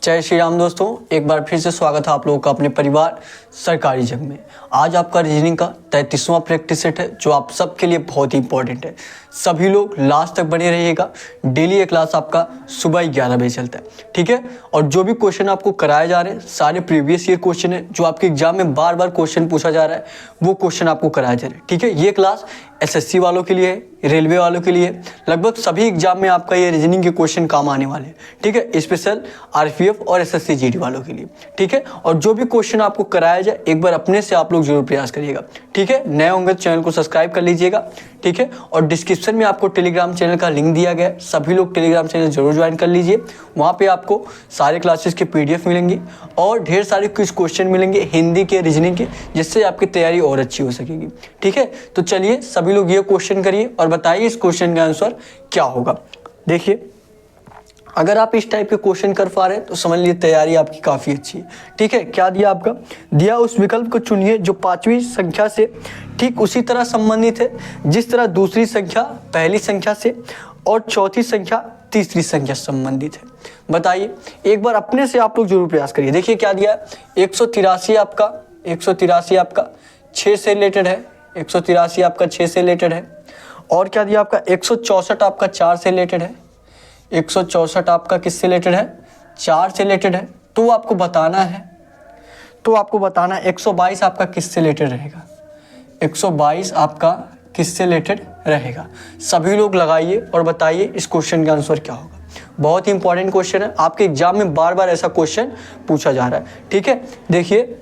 जय श्री राम दोस्तों, एक बार फिर से स्वागत है आप लोगों का अपने परिवार सरकारी जंग में। आज आपका रीजनिंग का 33वां प्रैक्टिस सेट है जो आप सबके लिए बहुत ही इंपॉर्टेंट है। सभी लोग लास्ट तक बने रहिएगा। डेली ये क्लास आपका सुबह 11 बजे चलता है, ठीक है। और जो भी क्वेश्चन आपको कराए जा रहे हैं सारे प्रीवियस ईयर क्वेश्चन है जो आपके एग्जाम में बार बार क्वेश्चन पूछा जा रहा है, वो क्वेश्चन आपको कराए जा रहे हैं, ठीक है। ये क्लास एसएससी वालों के लिए है, रेलवे वालों के लिए, लगभग सभी एग्जाम में आपका ये रीजनिंग के क्वेश्चन काम आने वाले हैं, ठीक है। स्पेशल आरपीएफ और एसएससी जीडी वालों के लिए, ठीक है। और जो भी क्वेश्चन आपको कराया जाए एक बार अपने से आप लोग जरूर प्रयास करिएगा, ठीक है। नए होंगे तो चैनल को सब्सक्राइब कर लीजिएगा, ठीक है। और डिस्क्रिप्शन में आपको टेलीग्राम चैनल का लिंक दिया गया है, सभी लोग टेलीग्राम चैनल जरूर ज्वाइन कर लीजिए। वहाँ पे आपको सारे क्लासेस के पीडीएफ मिलेंगी और ढेर सारे कुछ क्वेश्चन मिलेंगे हिंदी के, रीजनिंग के, जिससे आपकी तैयारी और अच्छी हो सकेगी, ठीक है। तो चलिए सभी लोग ये क्वेश्चन करिए और बताइए इस क्वेश्चन का आंसर क्या होगा। देखिए, अगर आप इस टाइप के क्वेश्चन कर पा रहे हैं तो समझ लीजिए तैयारी आपकी काफ़ी अच्छी है, ठीक है। क्या दिया आपका? दिया उस विकल्प को चुनिए जो पांचवी संख्या से ठीक उसी तरह संबंधित है जिस तरह दूसरी संख्या पहली संख्या से और चौथी संख्या तीसरी संख्या संबंधित है। बताइए, एक बार अपने से आप लोग जरूर प्रयास करिए। देखिए क्या दिया है, 183 आपका 6 से रिलेटेड है, 183 आपका 6 से रिलेटेड है। और क्या दिया आपका? 164 आपका 4 से रिलेटेड है, 164 आपका किससे रिलेटेड है? 4 से रिलेटेड है। तो आपको बताना है 122 आपका किससे रिलेटेड रहेगा, 122 आपका किससे रिलेटेड रहेगा। सभी लोग लगाइए और बताइए इस क्वेश्चन का आंसर क्या होगा। बहुत ही इंपॉर्टेंट क्वेश्चन है, आपके एग्जाम में बार बार ऐसा क्वेश्चन पूछा जा रहा है, ठीक है। देखिए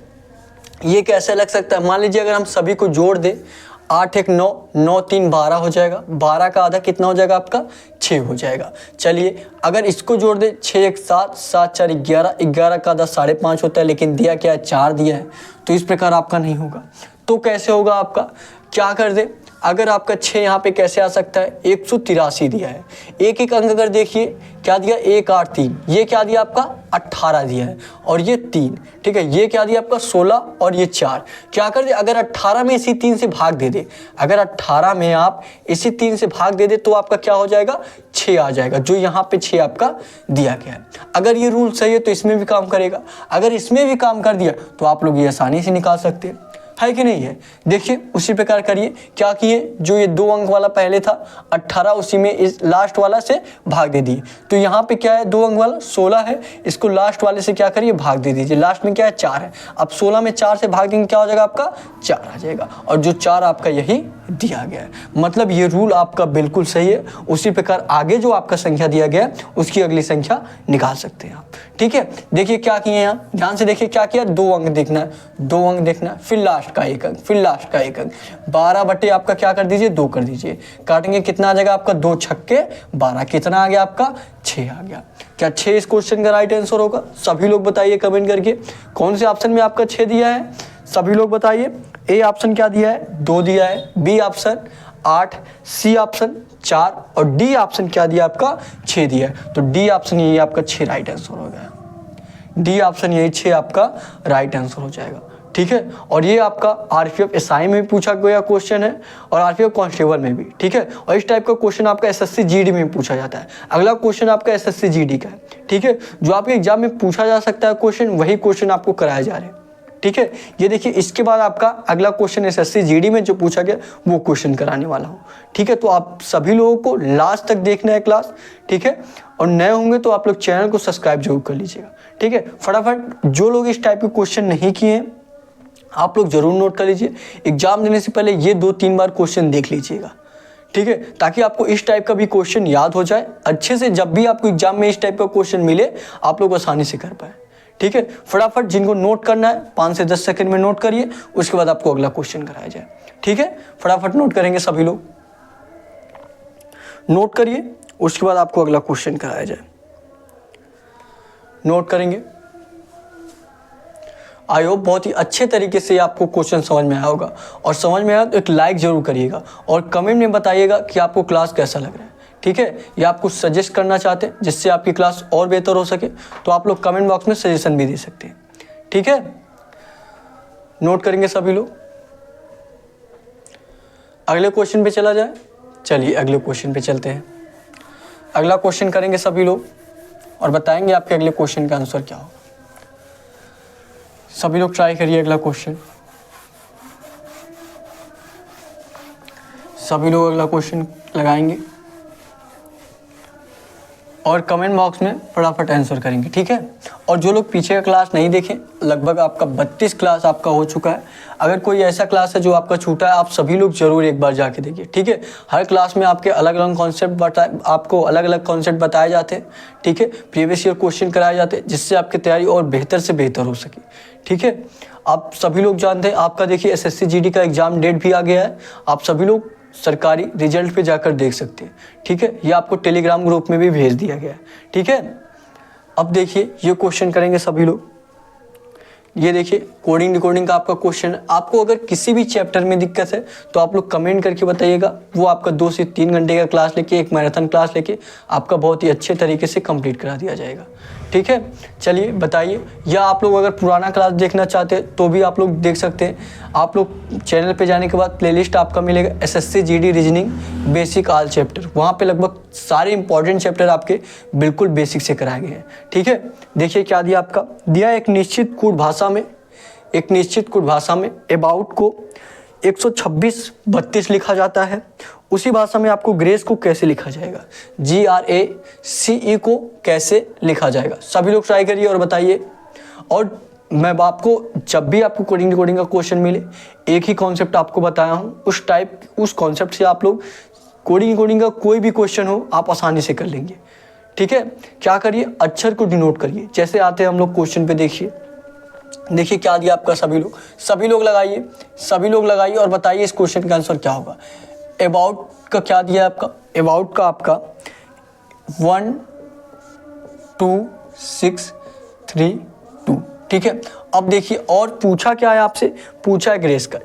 ये कैसे लग सकता है, मान लीजिए अगर हम सभी को जोड़ दें, 8 1 9, 9 3 12 हो जाएगा, 12 का आधा कितना हो जाएगा आपका? 6 हो जाएगा। चलिए अगर इसको जोड़ दे, 6 1 7, 7 4 11, 11 का आधा 5.5 होता है, लेकिन दिया क्या है? 4 दिया है। तो इस प्रकार आपका नहीं होगा। तो कैसे होगा आपका? क्या कर दे, अगर आपका 6 यहाँ पे कैसे आ सकता है? 183 दिया है, एक एक अंक अगर देखिए क्या दिया? 1 8 3, ये क्या दिया आपका? 18 दिया है और ये 3, ठीक है। ये क्या दिया आपका? 16 और ये 4। क्या कर दे, अगर 18 में इसी 3 से भाग दे दे, अगर 18 में आप इसी 3 से भाग दे दे तो आपका क्या हो जाएगा? 6 आ जाएगा, जो यहाँ पे 6 आपका दिया गया है। अगर ये रूल सही है तो इसमें भी काम करेगा, अगर इसमें भी काम कर दिया तो आप लोग ये आसानी से निकाल सकते हैं, है कि नहीं है। देखिए उसी प्रकार करिए, क्या किए, जो ये 2 अंक वाला पहले था 18, उसी में इस लास्ट वाला से भाग दे दिए। तो यहाँ पे क्या है, 2 अंक वाला 16 है, इसको लास्ट वाले से क्या करिए? भाग दे दीजिए। लास्ट में क्या है? 4 है। अब 16 में 4 से भाग देंगे, क्या हो जाएगा आपका? 4 आ जाएगा, और जो 4 आपका यही दिया गया है। मतलब ये रूल आपका बिल्कुल सही है। उसी प्रकार आगे जो आपका संख्या दिया गया है उसकी अगली संख्या निकाल सकते हैं आप, ठीक है। देखिए क्या किए यहाँ, ध्यान से देखिए क्या किया, 2 अंक देखना है, 2 अंक देखना है, फिर लास्ट का 1 अंक, फिर लास्ट का 1 अंक। 12 बटे आपका क्या कर दीजिए? 2 कर दीजिए। काटेंगे कितना आ जाएगा आपका? 2 छक्के 12, कितना आ गया आपका? 6 आ गया। क्या 6 इस क्वेश्चन का राइट आंसर होगा? सभी लोग बताइए कमेंट करके, कौन से ऑप्शन में आपका 6 दिया है? सभी लोग बताइए। ए ऑप्शन क्या दिया है? 2 दिया है, बी ऑप्शन 8, सी ऑप्शन 4 और डी ऑप्शन क्या दिया आपका? 6 दिया है। तो डी ऑप्शन यही आपका 6 राइट आंसर हो गया। डी ऑप्शन यही 6 आपका राइट आंसर हो जाएगा, ठीक है। और ये आपका आरपीएफ एसआई में भी पूछा गया क्वेश्चन है और आरपीएफ कांस्टेबल में भी, ठीक है। और इस टाइप का क्वेश्चन आपका एसएससी जीडी में पूछा जाता है। अगला क्वेश्चन आपका एसएससी जीडी का है, ठीक है। जो आपके एग्जाम में पूछा जा सकता है क्वेश्चन, वही क्वेश्चन आपको कराया जा रहे हैं, ठीक है। ये देखिए इसके बाद आपका अगला क्वेश्चन एसएससी जीडी में जो पूछा गया वो क्वेश्चन कराने वाला हूँ, ठीक है। तो आप सभी लोगों को लास्ट तक देखना है क्लास, ठीक है। और नए होंगे तो आप लोग चैनल को सब्सक्राइब जरूर कर लीजिएगा, ठीक है। फटाफट जो लोग इस टाइप के क्वेश्चन नहीं किए हैं आप लोग जरूर नोट कर लीजिए। एग्जाम देने से पहले ये 2-3 बार क्वेश्चन देख लीजिएगा, ठीक है, ताकि आपको इस टाइप का भी क्वेश्चन याद हो जाए अच्छे से। जब भी आपको एग्जाम में इस टाइप का क्वेश्चन मिले आप लोग आसानी से कर पाए, ठीक है। फटाफट जिनको नोट करना है 5 से 10 सेकंड में नोट करिए, उसके बाद आपको अगला क्वेश्चन कराया जाए, ठीक है। फटाफट नोट करेंगे सभी लोग, नोट करिए, उसके बाद आपको अगला क्वेश्चन कराया जाए। नोट करेंगे। आई होप बहुत ही अच्छे तरीके से आपको क्वेश्चन समझ में आया होगा, और समझ में आया तो एक लाइक जरूर करिएगा और कमेंट में बताइएगा कि आपको क्लास कैसा लग रहा है, ठीक है। या आप कुछ सजेस्ट करना चाहते हैं जिससे आपकी क्लास और बेहतर हो सके तो आप लोग कमेंट बॉक्स में सजेशन भी दे सकते हैं, ठीक है। नोट करेंगे सभी लोग। अगले क्वेश्चन पे चला जाए। चलिए अगले क्वेश्चन पे चलते हैं। अगला क्वेश्चन करेंगे सभी लोग। और बताएंगे आपके अगले क्वेश्चन का आंसर क्या होगा। सभी लोग ट्राई करिए अगला क्वेश्चन। सभी लोग अगला क्वेश्चन लगाएंगे और कमेंट बॉक्स में फटाफट आंसर करेंगे, ठीक है। और जो लोग पीछे का क्लास नहीं देखें, लगभग आपका 32 क्लास आपका हो चुका है। अगर कोई ऐसा क्लास है जो आपका छूटा है, आप सभी लोग जरूर एक बार जाके देखिए, ठीक है। हर क्लास में आपके अलग अलग कॉन्सेप्ट आपको अलग अलग कॉन्सेप्ट बताए जाते हैं, ठीक है। प्रीवियस ईयर क्वेश्चन कराए जाते हैं जिससे आपकी तैयारी और बेहतर से बेहतर हो सके, ठीक है। आप सभी लोग जानते हैं आपका देखिए SSC GD का एग्जाम डेट भी आ गया है। आप सभी लोग सरकारी रिजल्ट पे जाकर देख सकते हैं, ठीक है। ये आपको टेलीग्राम ग्रुप में भी भेज दिया गया है, ठीक है। अब देखिए ये क्वेश्चन करेंगे सभी लोग। ये देखिए कोडिंग डिकोडिंग का आपका क्वेश्चन है। आपको अगर किसी भी चैप्टर में दिक्कत है तो आप लोग कमेंट करके बताइएगा। वो आपका 2 से 3 घंटे का क्लास लेके, एक मैराथन क्लास लेके आपका बहुत ही अच्छे तरीके से कंप्लीट करा दिया जाएगा, ठीक है। चलिए बताइए, या आप लोग अगर पुराना क्लास देखना चाहते हैं तो भी आप लोग देख सकते हैं। आप लोग चैनल पे जाने के बाद प्लेलिस्ट आपका मिलेगा SSC GD reasoning basic all chapter. वहाँ पे लगभग सारे इंपॉर्टेंट चैप्टर आपके बिल्कुल बेसिक से कराए गए हैं, ठीक है। देखिए क्या दिया आपका, दिया एक निश्चित कूट भाषा में अबाउट को 126-32 लिखा जाता है। उसी भाषा में आपको ग्रेस को कैसे लिखा जाएगा, GRACE को कैसे लिखा जाएगा। सभी लोग ट्राई करिए और बताइए। और मैं आपको जब भी आपको कोडिंग डिकोडिंग का क्वेश्चन मिले, एक ही कॉन्सेप्ट आपको बताया हूँ, उस कॉन्सेप्ट से आप लोग कोडिंग डिकोडिंग का कोई भी क्वेश्चन हो आप आसानी से कर लेंगे, ठीक है। क्या करिए, अक्षर को डिनोट करिए। जैसे आते हैं हम लोग क्वेश्चन पे, देखिए क्या दिया आपका। सभी लोग लगाइए और बताइए इस क्वेश्चन का आंसर क्या होगा। अबाउट का क्या दिया है आपका, अबाउट का आपका 1 2 6 3 2, ठीक है। अब देखिए और पूछा क्या है आपसे, पूछा है ग्रेस का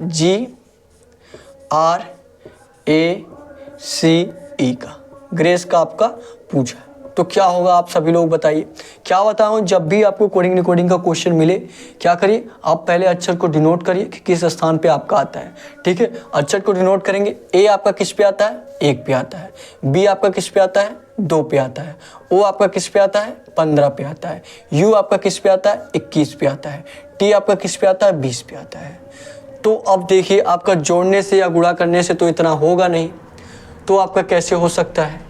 GRACE का, ग्रेस का आपका पूछा है। तो क्या होगा आप सभी लोग बताइए। क्या बताऊं, जब भी आपको कोडिंग डिकोडिंग का क्वेश्चन मिले क्या करिए, आप पहले अक्षर को डिनोट करिए कि किस स्थान पे आपका आता है, ठीक है। अक्षर को डिनोट करेंगे। ए आपका किस पे आता है, 1 पे आता है। बी आपका किस पे आता है, 2 पे आता है। ओ आपका किस पे आता है, 15 पे आता है। यू आपका किस पे आता है, 21 पे आता है। टी आपका किस पे आता है, 20 पे आता है। तो अब देखिए आपका जोड़ने से या गुणा करने से तो इतना होगा नहीं, तो आपका कैसे हो सकता है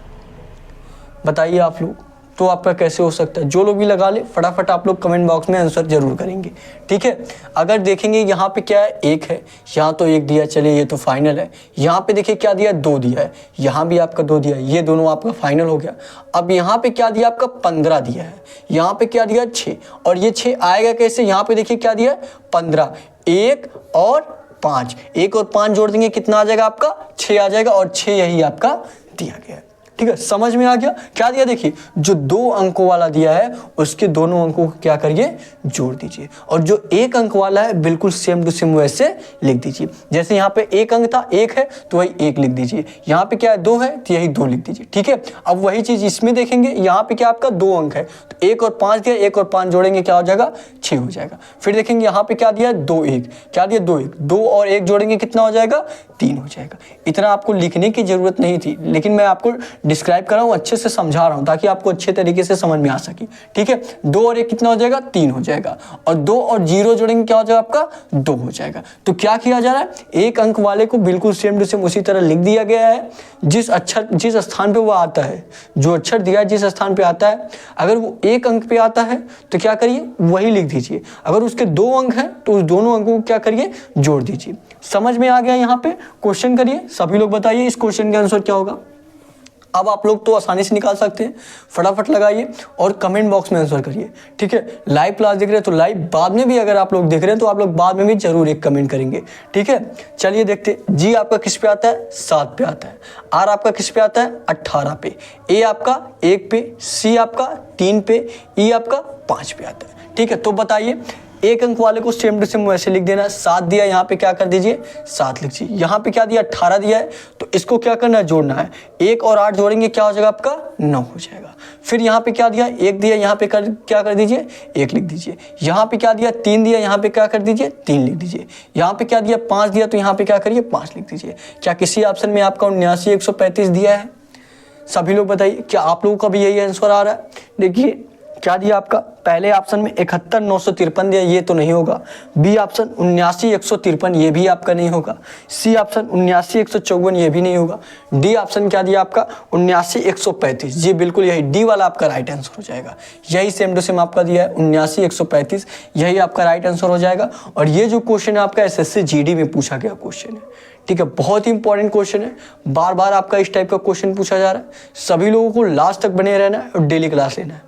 बताइए आप लोग। तो आपका कैसे हो सकता है, जो लोग भी लगा ले फटाफट आप लोग कमेंट बॉक्स में आंसर जरूर करेंगे, ठीक है। अगर देखेंगे यहाँ पे क्या है, 1 है, यहाँ तो 1 दिया, चलिए ये तो फाइनल है। यहाँ पे देखिए क्या दिया, 2 दिया है, यहाँ भी आपका 2 दिया है, ये दोनों आपका फाइनल हो गया। अब यहाँ पे क्या दिया आपका, 15 दिया है, यहाँ पे क्या दिया 6, और ये 6 आएगा कैसे, यहाँ पे देखिए क्या दिया 15, 1 और 5, 1 और 5 जोड़ देंगे कितना आ जाएगा आपका, 6 आ जाएगा, और 6 यही आपका दिया गया है, ठीक है। समझ में आ गया। क्या दिया देखिए, जो 2 अंकों वाला दिया है उसके दोनों अंकों को क्या करिए, जोड़ दीजिए, और जो 1 अंक वाला है बिल्कुल सेम टू सेम वैसे लिख दीजिए। जैसे यहाँ पे 1 अंक था, 1 है तो वही 1 लिख दीजिए। यहाँ पे क्या है, 2 है तो यही 2 लिख दीजिए, ठीक है। अब वही चीज इसमें देखेंगे, यहाँ पे क्या आपका 2 अंक है तो 1 और 5 दिया, 1 और 5 जोड़ेंगे क्या हो जाएगा, 6 हो जाएगा। फिर देखेंगे यहाँ पे क्या दिया, 2 1, क्या दिया 2 1, 2 और 1 जोड़ेंगे कितना हो जाएगा, 3 हो जाएगा। इतना आपको लिखने की जरूरत नहीं थी, लेकिन मैं आपको डिस्क्राइब कर रहा हूँ, अच्छे से समझा रहा हूँ ताकि आपको अच्छे तरीके से समझ में आ सके, ठीक है। 2 और 1 कितना हो जाएगा, 3 हो जाएगा, और 2 और 0 जोड़ेंगे क्या हो जाएगा आपका, 2 हो जाएगा। तो क्या किया जा रहा है, 1 अंक वाले को बिल्कुल सेम टू सेम उसी तरह लिख दिया गया है, जिस स्थान पे वो आता है, जो अक्षर दिया है जिस स्थान पे आता है, अगर वो 1 अंक पे आता है तो क्या करिए, वही लिख दीजिए। अगर उसके 2 अंक हैं तो उस दोनों अंकों को क्या करिए, जोड़ दीजिए। समझ में आ गया। यहाँ पे क्वेश्चन करिए, सभी लोग बताइए इस क्वेश्चन का आंसर क्या होगा। अब आप लोग तो आसानी से निकाल सकते हैं, फटाफट लगाइए और कमेंट बॉक्स में आंसर करिए, ठीक है। लाइव क्लास देख रहे हैं तो लाइव, बाद में भी अगर आप लोग देख रहे हैं तो आप लोग बाद में भी जरूर एक कमेंट करेंगे, ठीक है। चलिए देखते, जी आपका किस पे आता है, 7 पे आता है। आर आपका किस पे आता है, 18 पे। ए आपका 1 पे। सी आपका 3 पे। ई आपका 5 पे आता है, ठीक है। तो बताइए, 1 अंक वाले को सेम टू सेम वैसे लिख देना। 7 दिया, यहाँ पे क्या कर दीजिए, 7 लिख दीजिए। यहाँ पे क्या दिया, 18 दिया है तो इसको क्या करना है, जोड़ना है। 1 और 8 जोड़ेंगे क्या हो जाएगा आपका, 9 हो जाएगा। फिर यहाँ पे क्या दिया, 1 दिया, यहाँ पे क्या कर दीजिए, 1 लिख दीजिए। यहाँ पे क्या दिया, 3 दिया, यहाँ पे क्या कर दीजिए, 3 लिख दीजिए। यहाँ पे क्या दिया, 5 दिया तो यहाँ पे क्या करिए, 5 लिख दीजिए। क्या किसी ऑप्शन में आपका 79 135 दिया है? सभी लोग बताइए, क्या आप लोगों का भी यही आंसर आ रहा है? देखिए क्या दिया आपका, पहले ऑप्शन में 71,953 दिया, ये तो नहीं होगा। बी ऑप्शन 79,153, ये भी आपका नहीं होगा। सी ऑप्शन 79,154, ये भी नहीं होगा। डी ऑप्शन क्या दिया आपका 79,135, जी बिल्कुल यही डी वाला आपका राइट आंसर हो जाएगा। यही सेम टू सेम आपका दिया है 79,135, यही आपका राइट आंसर हो जाएगा। और ये जो क्वेश्चन है आपका एसएससी जीडी में पूछा गया क्वेश्चन है, ठीक है, बहुत ही इंपॉर्टेंट क्वेश्चन है। बार बार आपका इस टाइप का क्वेश्चन पूछा जा रहा है। सभी लोगों को लास्ट तक बने रहना है और डेली क्लास लेना है,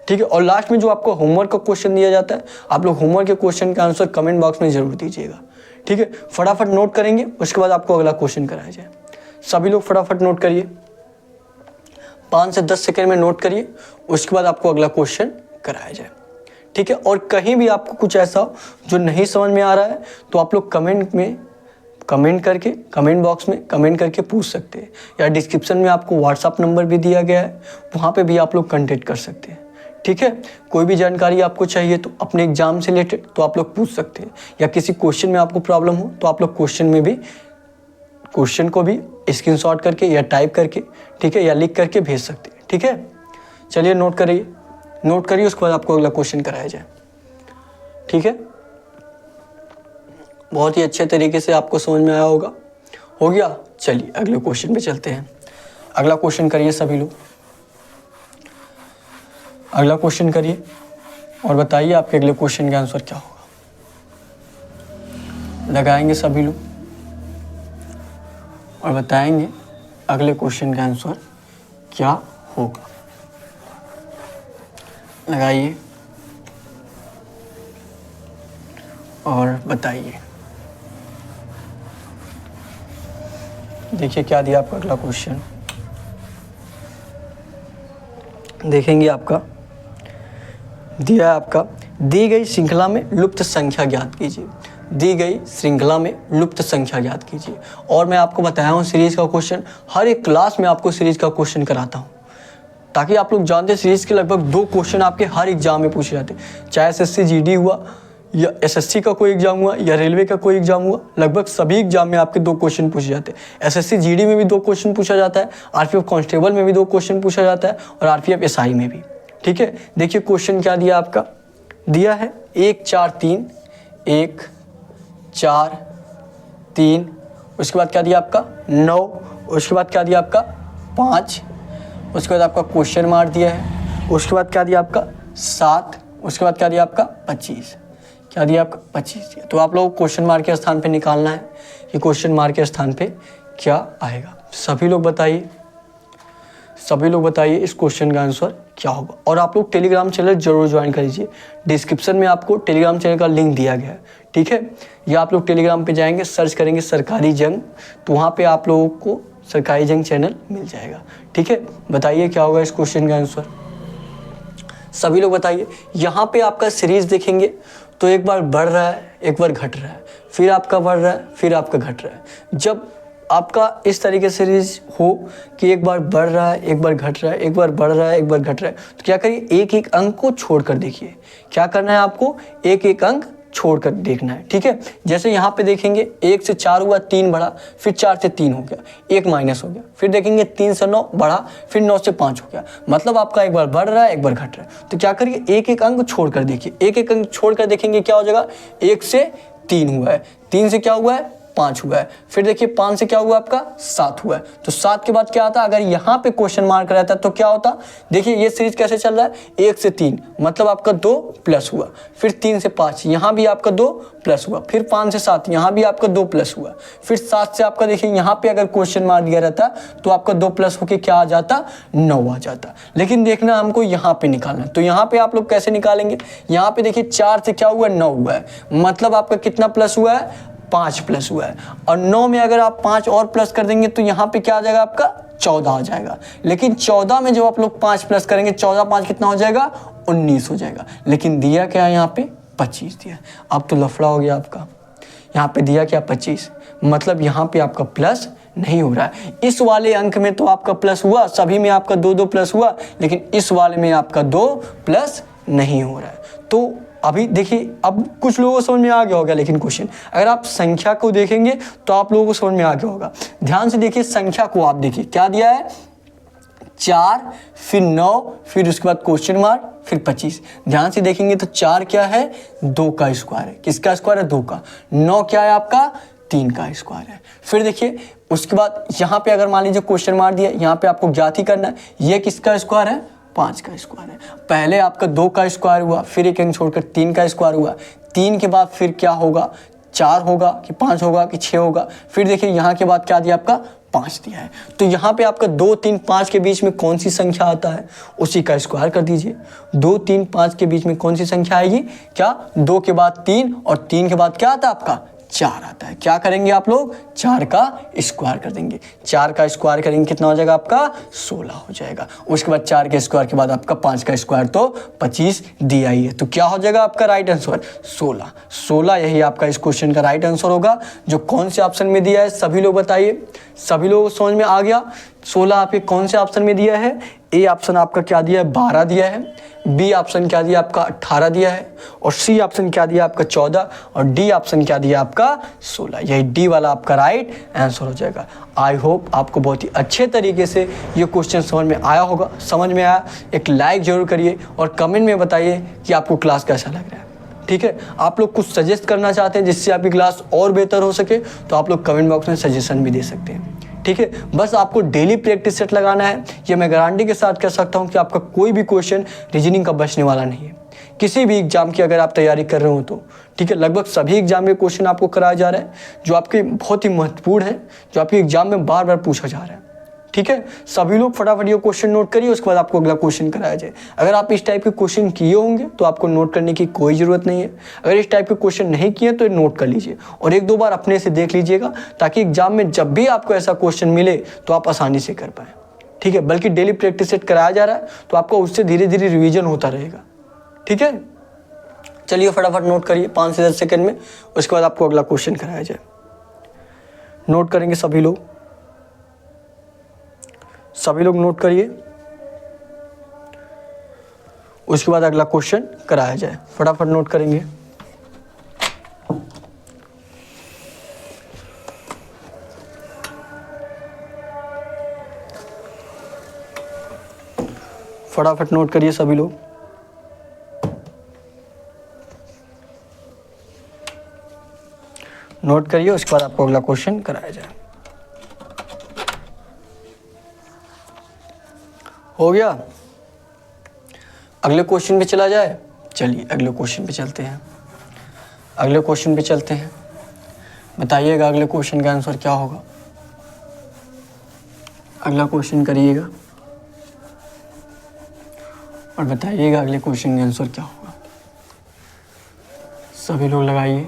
ठीक है। और लास्ट में जो आपको होमवर्क का क्वेश्चन दिया जाता है, आप लोग होमवर्क के क्वेश्चन का आंसर कमेंट बॉक्स में जरूर दीजिएगा, ठीक है। फटाफट नोट करेंगे, उसके बाद आपको अगला क्वेश्चन कराया जाए। सभी लोग फटाफट नोट करिए, 5 से 10 सेकेंड में नोट करिए, उसके बाद आपको अगला क्वेश्चन कराया जाए, ठीक है। और कहीं भी आपको कुछ ऐसा हो जो नहीं समझ में आ रहा है तो आप लोग कमेंट करके कमेंट बॉक्स में कमेंट करके पूछ सकते हैं, या डिस्क्रिप्शन में आपको व्हाट्सअप नंबर भी दिया गया है, वहाँ पे भी आप लोग कांटेक्ट कर सकते हैं, ठीक है। कोई भी जानकारी आपको चाहिए तो अपने एग्जाम से रिलेटेड तो आप लोग पूछ सकते हैं, या किसी क्वेश्चन में आपको प्रॉब्लम हो तो आप लोग क्वेश्चन को भी स्क्रीनशॉट करके या टाइप करके, ठीक है, या लिख करके भेज सकते हैं, ठीक है। चलिए नोट करिए, उसके बाद आपको अगला क्वेश्चन कराया जाए, ठीक है। बहुत ही अच्छे तरीके से आपको समझ में आया होगा, हो गया। चलिए अगले क्वेश्चन पे चलते हैं। अगला क्वेश्चन करिए सभी लोग, अगला क्वेश्चन करिए और बताइए आपके अगले क्वेश्चन का आंसर क्या होगा। लगाएंगे सभी लोग और बताएंगे अगले क्वेश्चन का आंसर क्या होगा। लगाइए और बताइए। देखिए क्या दिया आपका अगला क्वेश्चन, देखेंगे आपका दिया है आपका, दी गई श्रृंखला में लुप्त संख्या ज्ञात कीजिए। दी गई श्रृंखला में लुप्त संख्या ज्ञात कीजिए। और मैं आपको बताया हूँ सीरीज का क्वेश्चन, हर एक क्लास में आपको सीरीज का क्वेश्चन कराता हूँ, ताकि आप लोग जानते हैं सीरीज के लगभग 2 क्वेश्चन आपके हर एग्जाम में पूछे जाते हैं। चाहे एसएससी जीडी हुआ या एसएससी का कोई एग्जाम हुआ या रेलवे का कोई एग्जाम हुआ, लगभग सभी एग्जाम में आपके 2 क्वेश्चन पूछे जाते हैं। एसएससी जीडी में भी 2 क्वेश्चन पूछा जाता है, आरपीएफ कांस्टेबल में भी 2 क्वेश्चन पूछा जाता है, और आरपीएफ एसआई में भी, ठीक है। देखिए क्वेश्चन क्या दिया आपका, दिया है 1 4 3, 1 4 3, उसके बाद क्या दिया आपका 9, उसके बाद क्या दिया आपका 5, उसके बाद आपका क्वेश्चन मार्क दिया है, उसके बाद क्या दिया आपका 7, उसके बाद क्या दिया आपका 25, क्या दिया आपका 25 दिया। तो आप लोग क्वेश्चन मार्क के स्थान पे निकालना है कि क्वेश्चन मार्क के स्थान पे क्या आएगा। सभी लोग बताइए इस क्वेश्चन का आंसर क्या होगा। और आप लोग टेलीग्राम चैनल जरूर ज्वाइन कर लीजिए, डिस्क्रिप्शन में आपको टेलीग्राम चैनल का लिंक दिया गया है, ठीक है। या आप लोग टेलीग्राम पे जाएंगे, सर्च करेंगे सरकारी जंग, तो वहाँ पे आप लोगों को सरकारी जंग चैनल मिल जाएगा, ठीक है। बताइए क्या होगा इस क्वेश्चन का आंसर, सभी लोग बताइए। यहाँ पे आपका सीरीज देखेंगे तो एक बार बढ़ रहा है, एक बार घट रहा है, फिर आपका बढ़ रहा है, फिर आपका घट रहा है। जब आपका इस तरीके से सीरीज हो कि एक बार बढ़ रहा है, एक बार घट रहा है, एक बार बढ़ रहा है, एक बार घट रहा है, तो क्या करिए, एक एक अंक को छोड़कर देखिए। क्या करना है आपको, एक एक अंक छोड़कर देखना है, ठीक है। जैसे यहाँ पे देखेंगे 1 से 4 हुआ, 3 बढ़ा, फिर 4 से 3 हो गया, 1 माइनस हो गया, फिर देखेंगे 3 से 9 बढ़ा, फिर 9 से 5 हो गया। मतलब आपका एक बार बढ़ रहा है, एक बार घट रहा है। तो क्या करिए, एक एक अंक छोड़कर देखिए, एक एक अंक छोड़कर देखेंगे क्या हो जाएगा। 1 से 3 हुआ है, 3 से क्या हुआ है 5 हुआ है, फिर देखिए 5 से क्या हुआ आपका 7 हुआ है। तो 7 के बाद क्या आता, अगर यहाँ पे क्वेश्चन मार्क रहता तो क्या होता। देखिए ये सीरीज कैसे चल रहा है, 1 से 3 मतलब आपका 2 प्लस हुआ, फिर 3 से 5 यहाँ भी आपका 2 प्लस हुआ, फिर 5 से 7 यहाँ भी आपका 2 प्लस हुआ, फिर 7 से आपका देखिए यहाँ पे अगर क्वेश्चन मार्क दिया रहता तो आपका 2 प्लस होके क्या आ जाता, 9 आ जाता। लेकिन देखना हमको यहाँ पे निकालना है, तो यहाँ पे आप लोग कैसे निकालेंगे। यहाँ पे देखिए 4 से क्या हुआ 9 हुआ है, मतलब आपका कितना प्लस हुआ है, 5 प्लस हुआ है। और 9 में अगर आप 5 और प्लस कर देंगे तो यहाँ पे क्या आ जाएगा आपका 14 आ जाएगा। लेकिन 14 में जब आप लोग 5 प्लस करेंगे, 14 5 कितना हो जाएगा, 19 हो जाएगा। लेकिन दिया क्या है यहाँ पे 25 दिया। अब तो लफड़ा हो गया आपका, यहाँ पे दिया क्या 25, मतलब यहाँ पे आपका प्लस नहीं हो रहा है। इस वाले अंक में तो आपका प्लस हुआ, सभी में आपका 2 2 प्लस हुआ, लेकिन इस वाले में आपका 2 प्लस नहीं हो रहा है। तो अभी देखिए, अब कुछ लोगों को समझ में आ गया होगा, लेकिन क्वेश्चन अगर आप संख्या को देखेंगे तो आप लोगों को समझ में आ गया होगा। ध्यान से देखिए, संख्या को आप देखिए क्या दिया है, 4, फिर 9, फिर उसके बाद क्वेश्चन मार्क, फिर 25। ध्यान से देखेंगे तो 4 क्या है, 2 का स्क्वायर है। किसका स्क्वायर है, 2 का। 9 क्या है आपका, 3 का स्क्वायर है। फिर देखिए उसके बाद यहाँ पे अगर मान लीजिए क्वेश्चन मार दिया, यहाँ पे आपको ज्ञात ही करना है ये किसका स्क्वायर है, 5 का स्क्वायर है। पहले आपका 2 का स्क्वायर हुआ, फिर एक अंक छोड़कर 3 का स्क्वायर हुआ। 3 के बाद फिर क्या होगा, 4 होगा कि 5 होगा कि 6 होगा। फिर देखिए यहाँ के बाद क्या दिया आपका, 5 दिया है। तो यहाँ पे आपका 2, 3, 5 के बीच में कौन सी संख्या आता है, उसी का स्क्वायर कर दीजिए। 2, 3, 5 के बीच में कौन सी संख्या आएगी, क्या 2 के बाद 3 और 3 के बाद क्या आता है आपका, 4 आता है। क्या करेंगे आप लोग, 4 का स्क्वायर कर देंगे। 4 का स्क्वायर करेंगे कितना हो जाएगा आपका, 16 हो जाएगा। उसके बाद 4 के स्क्वायर के बाद आपका 5 का स्क्वायर तो 25 दिया ही है। तो क्या हो जाएगा आपका राइट आंसर, 16। 16 यही आपका इस क्वेश्चन का राइट आंसर होगा। जो कौन से ऑप्शन में दिया है सभी लोग बताइए, सभी लोग समझ में आ गया। 16 आपके कौन से ऑप्शन में दिया है, ए ऑप्शन आपका क्या दिया है, 12 दिया है। बी ऑप्शन क्या दिया आपका, 18 दिया है। और सी ऑप्शन क्या दिया आपका, 14। और डी ऑप्शन क्या दिया आपका, 16। यही डी वाला आपका राइट आंसर हो जाएगा। आई होप आपको बहुत ही अच्छे तरीके से ये क्वेश्चन समझ में आया होगा। समझ में आया एक लाइक जरूर करिए और कमेंट में बताइए कि आपको क्लास कैसा लग रहा है। ठीक है, आप लोग कुछ सजेस्ट करना चाहते हैं जिससे आपकी क्लास और बेहतर हो सके तो आप लोग कमेंट बॉक्स में सजेशन भी दे सकते हैं। ठीक है, बस आपको डेली प्रैक्टिस सेट लगाना है। ये मैं गारंटी के साथ कह सकता हूँ कि आपका कोई भी क्वेश्चन रीजनिंग का बचने वाला नहीं है। किसी भी एग्जाम की अगर आप तैयारी कर रहे हो तो ठीक है, लगभग सभी एग्जाम में क्वेश्चन आपको कराया जा रहा है जो आपके बहुत ही महत्वपूर्ण है, जो आपके एग्जाम में बार बार पूछा जा रहा है। ठीक है, सभी लोग फटाफट ये क्वेश्चन नोट करिए, उसके बाद आपको अगला क्वेश्चन कराया जाए। अगर आप इस टाइप के क्वेश्चन किए होंगे तो आपको नोट करने की कोई ज़रूरत नहीं है। अगर इस टाइप के क्वेश्चन नहीं किए तो नोट कर लीजिए और 1-2 बार अपने से देख लीजिएगा, ताकि एग्जाम में जब भी आपको ऐसा क्वेश्चन मिले तो आप आसानी से कर पाएँ। ठीक है, बल्कि डेली प्रैक्टिस सेट कराया जा रहा है तो आपका उससे धीरे धीरे रिविजन होता रहेगा। ठीक है, चलिए फटाफट नोट करिए 5 से 10 सेकेंड में, उसके बाद आपको अगला क्वेश्चन कराया जाए। नोट करेंगे सभी लोग, सभी लोग नोट करिए, उसके बाद अगला क्वेश्चन कराया जाए। फटाफट नोट करेंगे। फटाफट नोट करिए सभी लोग। नोट करिए, उसके बाद आपको अगला क्वेश्चन कराया जाए। हो गया, अगले क्वेश्चन पे चला जाए। चलिए अगले क्वेश्चन पे चलते हैं। अगले क्वेश्चन पे चलते हैं, बताइएगा अगले क्वेश्चन का आंसर क्या होगा। अगला क्वेश्चन करिएगा और बताइएगा अगले क्वेश्चन का आंसर क्या होगा। सभी लोग लगाइए,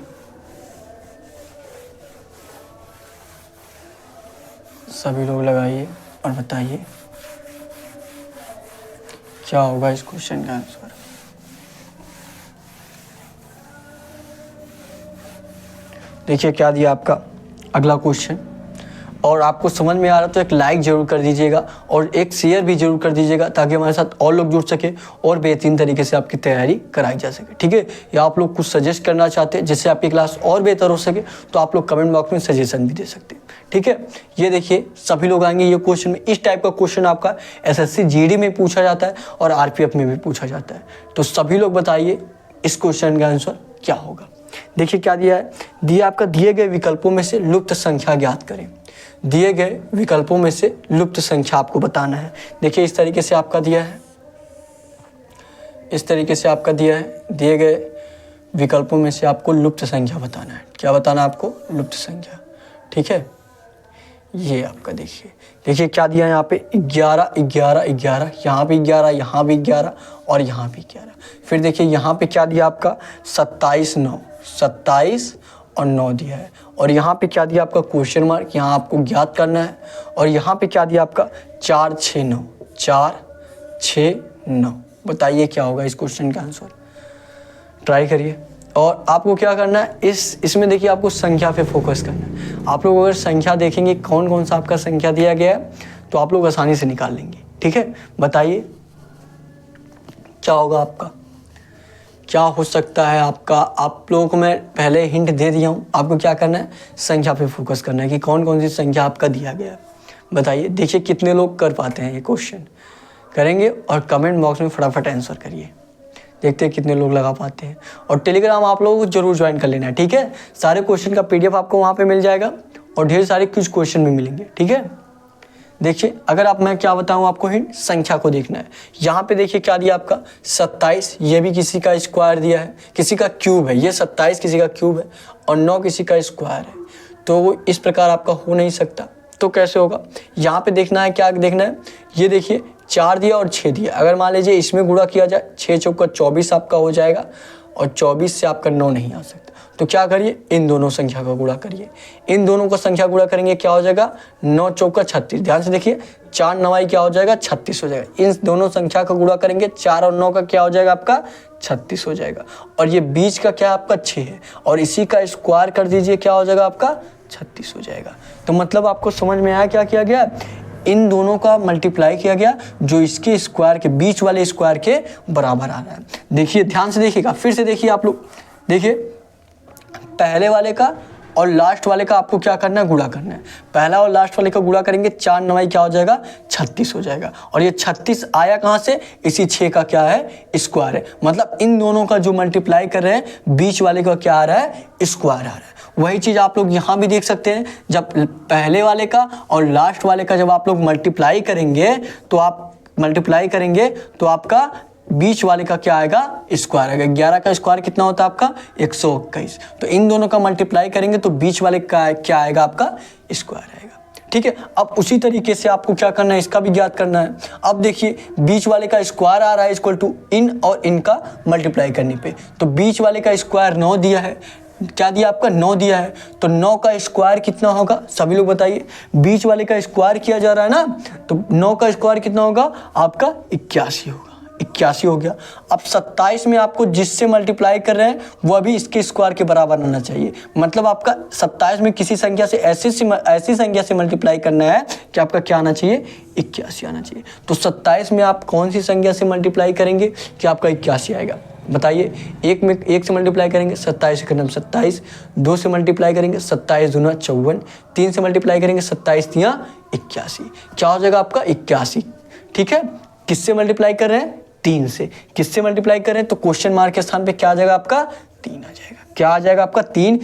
सभी लोग लगाइए और बताइए क्या होगा इस क्वेश्चन का आंसर। देखिए क्या दिया आपका अगला क्वेश्चन, और आपको समझ में आ रहा तो एक लाइक जरूर कर दीजिएगा और एक शेयर भी जरूर कर दीजिएगा, ताकि हमारे साथ और लोग जुड़ सके और बेहतरीन तरीके से आपकी तैयारी कराई जा सके। ठीक है, या आप लोग कुछ सजेस्ट करना चाहते हैं जिससे आपकी क्लास और बेहतर हो सके तो आप लोग कमेंट बॉक्स में सजेशन भी दे सकते हैं। ठीक है, ये देखिए सभी लोग आएंगे ये क्वेश्चन में। इस टाइप का क्वेश्चन आपका SSC GD में पूछा जाता है और RPF में भी पूछा जाता है। तो सभी लोग बताइए इस क्वेश्चन का आंसर क्या होगा। देखिए क्या दिया है, दिया आपका दिए गए विकल्पों में से लुप्त संख्या ज्ञात करें। दिए गए विकल्पों में से लुप्त संख्या आपको बताना है। देखिए इस तरीके से आपका दिया है, इस तरीके से आपका दिया है, दिए गए विकल्पों में से आपको लुप्त संख्या बताना है। क्या बताना है आपको, लुप्त संख्या। ठीक है, ये आपका देखिए, देखिए क्या दिया है यहाँ पे 11 11 11, यहाँ भी 11, यहाँ भी 11 और यहाँ भी 11। फिर देखिए यहाँ पे क्या दिया आपका 27 9, 27 और 9 दिया है। और यहाँ पे क्या दिया आपका क्वेश्चन मार्क, यहाँ आपको ज्ञात करना है। और यहाँ पे क्या दिया आपका 4 6 9, 4 6 9। बताइए क्या होगा इस क्वेश्चन का आंसर, ट्राई करिए। और आपको क्या करना है, इसमें देखिए आपको संख्या पे फोकस करना है। आप लोग अगर संख्या देखेंगे कौन कौन सा आपका संख्या दिया गया है तो आप लोग आसानी से निकाल लेंगे। ठीक है, बताइए क्या होगा आपका, क्या हो सकता है आपका। आप लोगों को मैं पहले हिंट दे दिया हूँ, आपको क्या करना है, संख्या पे फोकस करना है कि कौन कौन सी संख्या आपका दिया गया है। बताइए, देखिए कितने लोग कर पाते हैं ये क्वेश्चन। करेंगे और कमेंट बॉक्स में फटाफट आंसर करिए। देखते हैं कितने लोग लगा पाते हैं। और टेलीग्राम आप लोगों को जरूर ज्वाइन कर लेना है, ठीक है। सारे क्वेश्चन का PDF आपको वहाँ पे मिल जाएगा और ढेर सारे कुछ क्वेश्चन भी मिलेंगे, ठीक है। देखिए अगर आप, मैं क्या बताऊँ आपको, हिंट संख्या को देखना है। यहाँ पे देखिए क्या दिया आपका 27, ये भी किसी का स्क्वायर दिया है, किसी का क्यूब है। ये 27 किसी का क्यूब है और 9 किसी का स्क्वायर है, तो इस प्रकार आपका हो नहीं सकता। तो कैसे होगा, यहाँ पे देखना है, क्या देखना है, ये देखिए 4 दिया और 6 दिया। अगर मान लीजिए इसमें गुणा किया जाए, 6 चौका 24 आपका हो जाएगा और 24 से आपका 9 नहीं आ सकता। तो क्या करिए, इन दोनों संख्या का गुणा करिए। इन दोनों का संख्या गुणा करेंगे, क्या हो जाएगा, 9 चौका 36। ध्यान से देखिए, 4 9 क्या हो जाएगा, 36 हो जाएगा। इन दोनों संख्या का गुणा करेंगे, 4 और 9 का क्या हो जाएगा आपका, 36 हो जाएगा। और ये बीच का क्या आपका 6 है और इसी का स्क्वायर कर दीजिए, क्या हो जाएगा आपका 36 हो जाएगा। तो मतलब आपको समझ में आया क्या किया गया, इन दोनों का मल्टीप्लाई किया गया जो इसके स्क्वायर के बीच वाले स्क्वायर के बराबर आ रहा है। देखिए ध्यान से देखिएगा, फिर से देखिए आप लोग, देखिए पहले वाले का और लास्ट वाले का आपको क्या करना है, गुणा करना है। पहला और लास्ट वाले का गुणा करेंगे, 4 9 क्या हो जाएगा, 36 हो जाएगा। और ये 36 आया कहाँ से, इसी 6 का क्या है, स्क्वायर है। मतलब इन दोनों का जो मल्टीप्लाई कर रहे हैं, बीच वाले का क्या आ रहा है, स्क्वायर आ रहा है। वही चीज़ आप लोग यहाँ भी देख सकते हैं, जब पहले वाले का और लास्ट वाले का जब आप लोग मल्टीप्लाई करेंगे तो आपका बीच वाले का क्या आएगा, स्क्वायर आएगा। 11 का स्क्वायर कितना होता है आपका, 121। तो इन दोनों का मल्टीप्लाई करेंगे तो बीच वाले का क्या आएगा, आपका स्क्वायर आएगा, ठीक है। अब उसी तरीके से आपको क्या करना है, इसका भी ज्ञात करना है। अब देखिए बीच वाले का स्क्वायर आ रहा है इक्वल टू इन और इनका मल्टीप्लाई करने पे, तो बीच वाले का स्क्वायर 9 दिया है, क्या दिया आपका, 9 दिया है। तो 9 का स्क्वायर कितना होगा, सभी लोग बताइए। बीच वाले का स्क्वायर किया जा रहा है ना, तो 9 का स्क्वायर कितना होगा आपका, 81 होगा। 81 हो गया। अब 27 में आपको जिससे मल्टीप्लाई कर रहे हैं वो अभी इसके स्क्वायर के बराबर आना चाहिए। मतलब आपका 27 में किसी संख्या से ऐसी संख्या से मल्टीप्लाई करना है कि आपका क्या आना चाहिए, 81 आना चाहिए। तो 27 में आप कौन सी संख्या से मल्टीप्लाई करेंगे कि आपका 81 आएगा, बताइए। एक से मल्टीप्लाई करेंगे, 27 के नाम 27, 2 से मल्टीप्लाई करेंगे, 27 दूना 54, 3 से मल्टीप्लाई करेंगे, 27 तिया 81, क्या हो जाएगा आपका 81, ठीक है। किससे मल्टीप्लाई कर रहे हैं, 3 से। किससे मल्टीप्लाई कर रहे हैं, तो क्वेश्चन मार्क के स्थान पे क्या आ जाएगा आपका, 3 आ जाएगा। क्या आ जाएगा आपका 3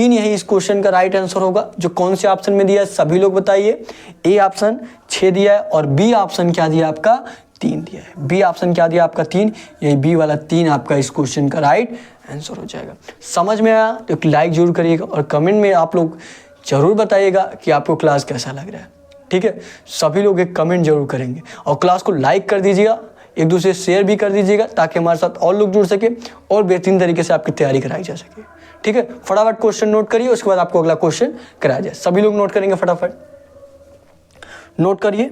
यही इस क्वेश्चन का राइट आंसर होगा। जो कौन से ऑप्शन में दिया है सभी लोग बताइए। ए ऑप्शन 6 दिया है और बी ऑप्शन क्या दिया आपका, 3 दिया है। बी ऑप्शन क्या दिया आपका, 3, यही बी वाला 3 आपका इस क्वेश्चन का राइट आंसर हो जाएगा। समझ में आया तो लाइक जरूर करिएगा और कमेंट में आप लोग जरूर बताइएगा कि आपको क्लास कैसा लग रहा है, ठीक है। सभी लोग एक कमेंट जरूर करेंगे और क्लास को लाइक कर दीजिएगा, एक दूसरे शेयर भी कर दीजिएगा ताकि हमारे साथ और लोग जुड़ सके और बेहतरीन तरीके से आपकी तैयारी कराई जा सके, ठीक है। फटाफट क्वेश्चन नोट करिए, उसके बाद आपको अगला क्वेश्चन कराया जाए। सभी लोग नोट करेंगे, फटाफट नोट करिए,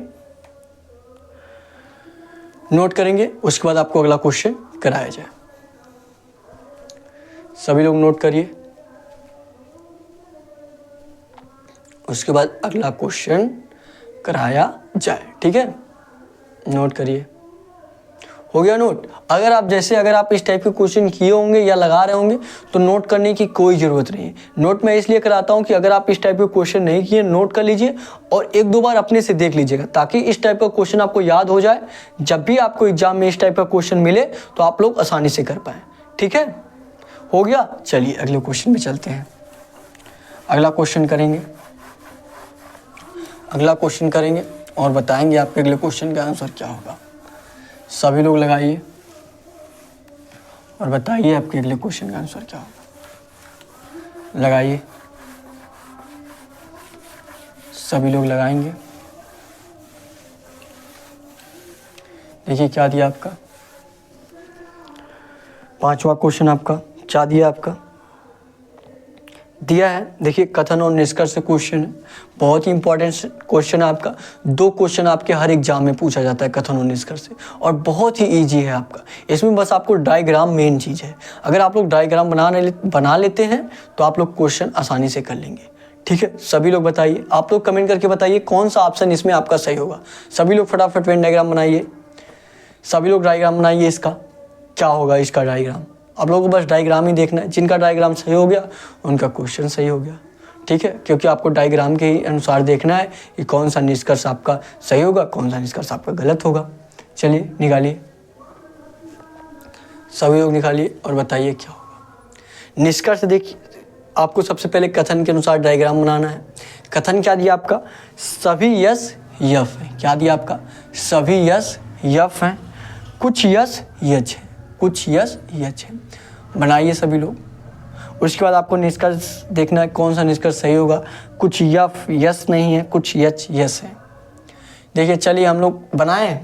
नोट करेंगे, उसके बाद आपको अगला क्वेश्चन कराया जाए। सभी लोग नोट करिए, उसके बाद अगला क्वेश्चन कराया जाए, ठीक है। नोट करिए, हो गया नोट। अगर आप इस टाइप के क्वेश्चन किए होंगे या लगा रहे होंगे तो नोट करने की कोई ज़रूरत नहीं है। नोट मैं इसलिए कराता हूं कि अगर आप इस टाइप के क्वेश्चन नहीं किए, नोट कर लीजिए और 1-2 बार अपने से देख लीजिएगा ताकि इस टाइप का क्वेश्चन आपको याद हो जाए। जब भी आपको एग्जाम में इस टाइप का क्वेश्चन मिले तो आप लोग आसानी से कर पाएँ, ठीक है। हो गया, चलिए अगले क्वेश्चन में चलते हैं। अगला क्वेश्चन करेंगे और बताएंगे आपके अगले क्वेश्चन का आंसर क्या होगा। सभी लोग लगाइए और बताइए आपके अगले क्वेश्चन का आंसर क्या होगा। लगाइए, सभी लोग लगाएंगे। देखिए क्या दिया आपका, 5वां क्वेश्चन आपका क्या दिया, आपका दिया है। देखिए कथन और निष्कर्ष क्वेश्चन है, बहुत ही इंपॉर्टेंट क्वेश्चन है आपका। 2 क्वेश्चन आपके हर एग्जाम में पूछा जाता है कथन और निष्कर्ष से और बहुत ही इजी है आपका। इसमें बस आपको डायग्राम मेन चीज़ है। अगर आप लोग डायग्राम बना लेते हैं तो आप लोग क्वेश्चन आसानी से कर लेंगे, ठीक है। सभी लोग बताइए, आप लोग कमेंट करके बताइए कौन सा ऑप्शन इसमें आपका सही होगा। सभी लोग फटाफट वेन डायग्राम बनाइए, सभी लोग डायग्राम बनाइए। इसका क्या होगा, इसका डायग्राम आप लोगों को बस डायग्राम ही देखना है। जिनका डायग्राम सही हो गया उनका क्वेश्चन सही हो गया, ठीक है। क्योंकि आपको डायग्राम के ही अनुसार देखना है कि कौन सा निष्कर्ष आपका सही होगा, कौन सा निष्कर्ष आपका गलत होगा। चलिए निकालिए, सभी लोग निकालिए और बताइए क्या होगा। निष्कर्ष देखिए, आपको सबसे पहले कथन के अनुसार डायग्राम बनाना है। कथन क्या दिया आपका, सभी यस यफ है। क्या दिया आपका, सभी यस यफ हैं, कुछ यस यच है, कुछ यस यच है। बनाइए सभी लोग। उसके बाद आपको निष्कर्ष देखना है, कौन सा निष्कर्ष सही होगा। कुछ यफ यस नहीं है, कुछ यच यस है। देखिए चलिए हम लोग बनाएं,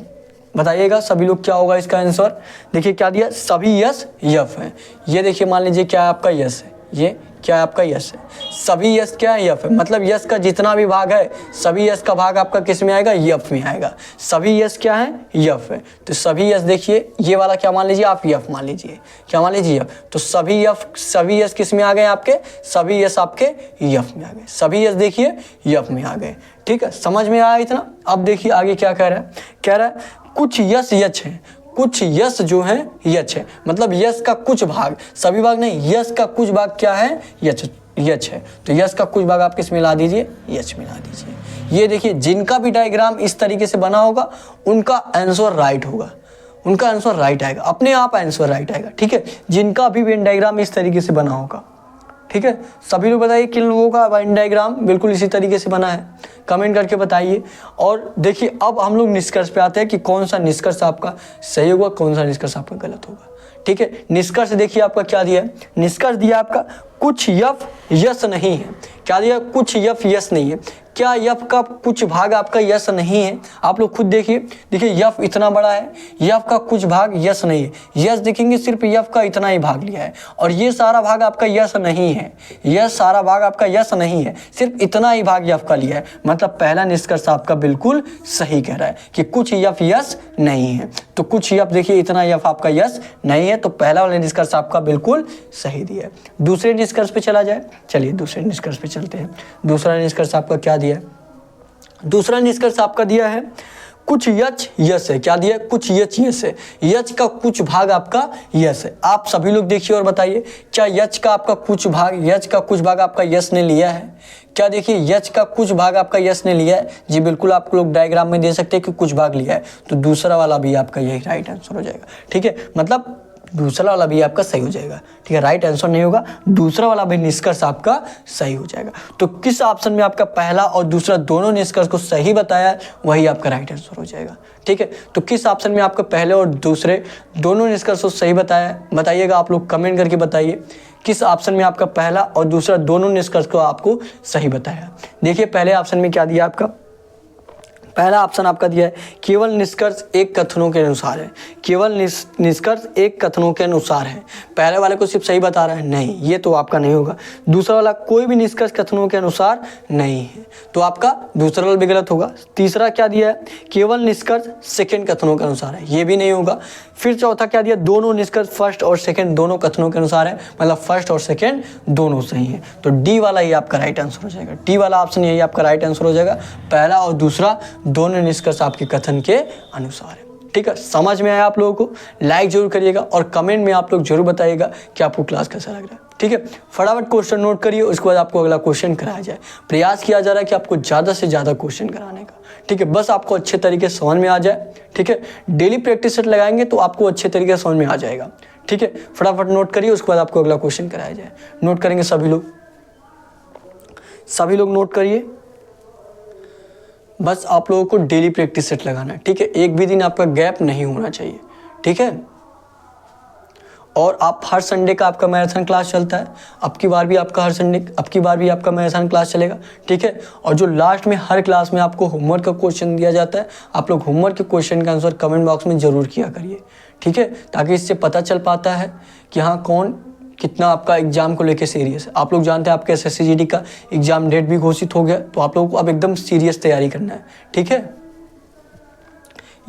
बताइएगा सभी लोग क्या होगा इसका आंसर। देखिए क्या दिया, सभी यस यफ है। ये देखिए मान लीजिए क्या आपका यस है, ये क्या है आपका यस है। सभी यस क्या है, यफ है। मतलब यस का जितना भी भाग है, सभी यस का भाग आपका किस में आएगा, यफ में आएगा। सभी यस क्या है, यफ है। तो सभी यस देखिए, ये वाला क्या मान लीजिए आप, यफ मान लीजिए। क्या मान लीजिए, यफ। तो सभी यस किस में आ गए आपके, सभी यस आपके यफ में आ गए। सभी यस देखिए यफ में आ गए। ठीक है, समझ में आया इतना। अब देखिए आगे क्या कह रहा है, कह रहा है कुछ यस यच है, कुछ यस जो है यच है। मतलब यस का कुछ भाग, सभी भाग नहीं, यस का कुछ भाग क्या है, यच है। तो यस का कुछ भाग आप किस मिला दीजिए, यच मिला दीजिए। ये देखिए जिनका भी डायग्राम इस तरीके से बना होगा उनका आंसर राइट होगा, उनका आंसर राइट आएगा, अपने आप आंसर राइट आएगा। ठीक है, जिनका भी वेन डायग्राम इस तरीके से बना होगा। ठीक है, सभी लोग बताइए किन लोगों का वेन डायग्राम बिल्कुल इसी तरीके से बना है, कमेंट करके बताइए। और देखिए अब हम लोग निष्कर्ष पे आते हैं कि कौन सा निष्कर्ष आपका सही होगा, कौन सा निष्कर्ष आपका गलत होगा। ठीक है, निष्कर्ष देखिए आपका क्या दिया है, निष्कर्ष दिया आपका कुछ यफ यस नहीं है। क्या दिया, कुछ यफ यस नहीं है। क्या यफ का कुछ भाग आपका यस नहीं है, आप लोग खुद देखिए। देखिए यफ इतना बड़ा है, यफ का कुछ भाग यस नहीं है। यस देखेंगे सिर्फ यफ का इतना ही भाग लिया है, और ये सारा भाग आपका यस नहीं है, यह सारा भाग आपका यस नहीं है, सिर्फ इतना ही भाग यफ का लिया है। मतलब पहला निष्कर्ष आपका बिल्कुल सही कह रहा है कि कुछ यफ यस नहीं है। तो कुछ यफ देखिए इतना यफ आपका यस नहीं है, तो पहला वाला निष्कर्ष आपका बिल्कुल सही दिया है। दूसरे निष्कर्ष पे चला जाए, चलिए दूसरे निष्कर्ष पे चलते हैं। दूसरा निष्कर्ष आपका क्या दिया है, दूसरा निष्कर्ष आपका दिया है कुछ यच यस है। क्या दिया है, कुछ यच यस है। यच का कुछ भाग आपका यस है। आप सभी लोग देखिए और बताइए, क्या यच का आपका कुछ भाग, यच का कुछ भाग आपका यस ने लिया है। क्या देखिए यच का कुछ भाग आपका यस ने लिया है, जी बिल्कुल आप लोग डायग्राम में दे सकते हैं कि कुछ भाग लिया है। तो दूसरा वाला भी आपका यही राइट आंसर हो जाएगा। ठीक है, मतलब दूसरा वाला भी आपका सही हो जाएगा। ठीक है, राइट आंसर नहीं होगा, दूसरा वाला भी निष्कर्ष आपका सही हो जाएगा। तो किस ऑप्शन में आपका पहला और दूसरा दोनों निष्कर्ष को सही बताया, वही आपका राइट आंसर हो जाएगा। ठीक है, तो किस ऑप्शन में आपका पहले और दूसरे दोनों निष्कर्ष को सही बताया, बताइएगा आप लोग कमेंट करके बताइए। किस ऑप्शन में आपका पहला और दूसरा दोनों निष्कर्ष को आपको सही बताया। देखिए पहले ऑप्शन में क्या दिया आपका, पहला ऑप्शन आपका दिया है केवल निष्कर्ष एक कथनों के अनुसार है। केवल निष्कर्ष एक कथनों के अनुसार है। पहले वाले को सिर्फ सही बता रहा है, नहीं ये तो आपका नहीं होगा। दूसरा वाला कोई भी निष्कर्ष कथनों के अनुसार नहीं है, तो आपका दूसरा वाला भी गलत होगा। तीसरा क्या दिया है, केवल निष्कर्ष सेकंड कथनों के अनुसार है, ये भी नहीं होगा। फिर चौथा क्या दिया, दोनों निष्कर्ष फर्स्ट और सेकंड दोनों कथनों के अनुसार है, मतलब फर्स्ट और सेकंड दोनों सही है। तो डी वाला ही आपका राइट आंसर हो जाएगा। डी वाला ऑप्शन यही आपका राइट आंसर हो जाएगा। पहला और दूसरा दोनों निष्कर्ष आपके कथन के अनुसार है। ठीक है, समझ में आया आप लोगों को, लाइक जरूर करिएगा और कमेंट में आप लोग जरूर बताइएगा कि आपको क्लास कैसा लग रहा है। ठीक है, फटाफट क्वेश्चन नोट करिए, उसके बाद आपको अगला क्वेश्चन कराया जाए। प्रयास किया जा रहा है कि आपको ज़्यादा से ज़्यादा क्वेश्चन कराने का। ठीक है, बस आपको अच्छे तरीके से समझ में आ जाए। ठीक है, डेली प्रैक्टिस सेट लगाएंगे तो आपको अच्छे तरीके से समझ में आ जाएगा। ठीक है, फटाफट नोट करिए, उसके बाद आपको अगला क्वेश्चन कराया जाए। नोट करेंगे सभी लोग नोट करिए। बस आप लोगों को डेली प्रैक्टिस सेट लगाना है। ठीक है, एक भी दिन आपका गैप नहीं होना चाहिए। ठीक है, और आप हर संडे का आपका मैराथन क्लास चलता है। अब की बार भी आपका मैराथन क्लास चलेगा। ठीक है, और जो लास्ट में हर क्लास में आपको होमवर्क का क्वेश्चन दिया जाता है, आप लोग होमवर्क के क्वेश्चन का आंसर कमेंट बॉक्स में जरूर किया करिए। ठीक है, ताकि इससे पता चल पाता है कि हाँ कौन कितना आपका एग्जाम को लेके सीरियस है। आप लोग जानते हैं आपके SSC-GD का एग्जाम डेट भी घोषित हो गया, तो आप लोगों को अब एकदम सीरियस तैयारी करना है। ठीक है,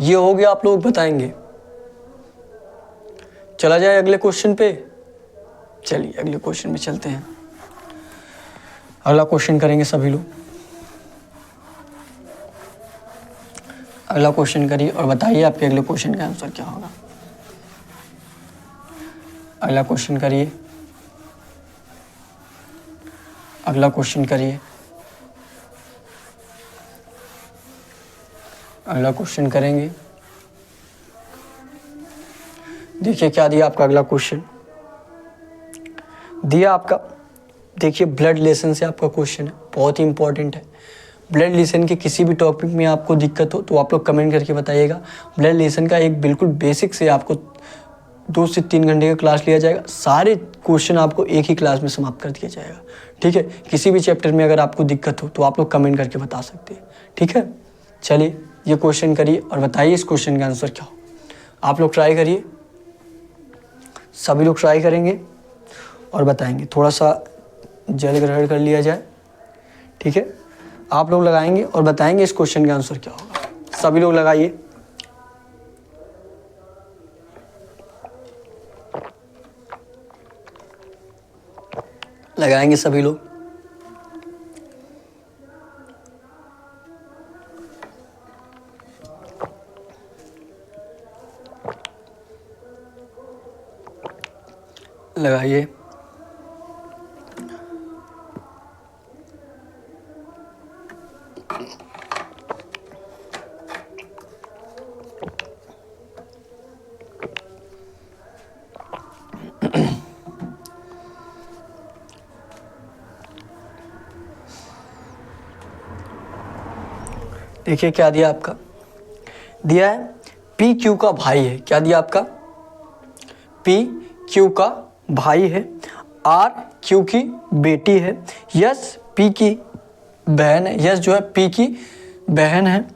ये हो गया, आप लोग बताएंगे। चला जाए अगले क्वेश्चन पे। चलिए अगले क्वेश्चन में चलते हैं। अगला क्वेश्चन करेंगे सभी लोग। अगला क्वेश्चन करिए और बताइए आपके अगले क्वेश्चन का आंसर क्या होगा। अगला क्वेश्चन करिए, अगला क्वेश्चन करिए, अगला क्वेश्चन करेंगे। देखिए क्या दिया आपका अगला क्वेश्चन, दिया आपका, देखिए ब्लड रिलेशन से आपका क्वेश्चन है, बहुत ही इंपॉर्टेंट है। ब्लड रिलेशन के किसी भी टॉपिक में आपको दिक्कत हो तो आप लोग कमेंट करके बताइएगा। ब्लड रिलेशन का एक बिल्कुल बेसिक से आपको 2 से 3 घंटे का क्लास लिया जाएगा, सारे क्वेश्चन आपको एक ही क्लास में समाप्त कर दिया जाएगा। ठीक है, किसी भी चैप्टर में अगर आपको दिक्कत हो तो आप लोग कमेंट करके बता सकते हैं। ठीक है, चलिए ये क्वेश्चन करिए और बताइए इस क्वेश्चन का आंसर क्या हो। आप लोग ट्राई करिए, सभी लोग ट्राई करेंगे और बताएंगे। थोड़ा सा जल ग्रहण कर लिया जाए। ठीक है, आप लोग लगाएंगे और बताएंगे इस क्वेश्चन का आंसर क्या होगा। सभी लोग लगाइए। लगाएंगे सभी लोग। लगाइए। देखिए क्या दिया आपका, दिया है पी क्यू का भाई है। क्या दिया आपका, पी क्यू का भाई है, आर क्यू की बेटी है, यस पी की बहन है, यस जो है पी की बहन है,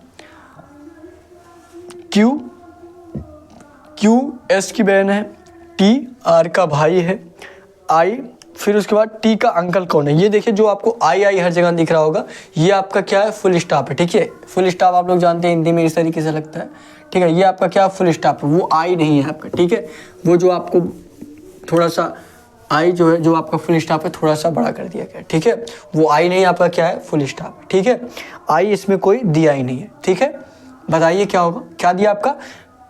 क्यू एस की बहन है, टी आर का भाई है, आई, फिर उसके बाद टी का अंकल कौन है। ये देखिए जो आपको आई हर जगह दिख रहा होगा, ये आपका क्या है, फुल स्टॉप है। ठीक है, फुल स्टॉप आप लोग जानते हैं हिंदी में इस तरीके से लगता है। ठीक है, ये आपका क्या फुल स्टॉप है, वो आई नहीं है आपका। ठीक है, वो जो आपको थोड़ा सा आई जो है, जो आपका फुल स्टॉप है, थोड़ा सा बड़ा कर दिया गया। ठीक है, वो आई नहीं आपका क्या है, फुल स्टॉप। ठीक है, आई इसमें कोई दिया ही नहीं है। ठीक है, बताइए क्या होगा। क्या दिया आपका,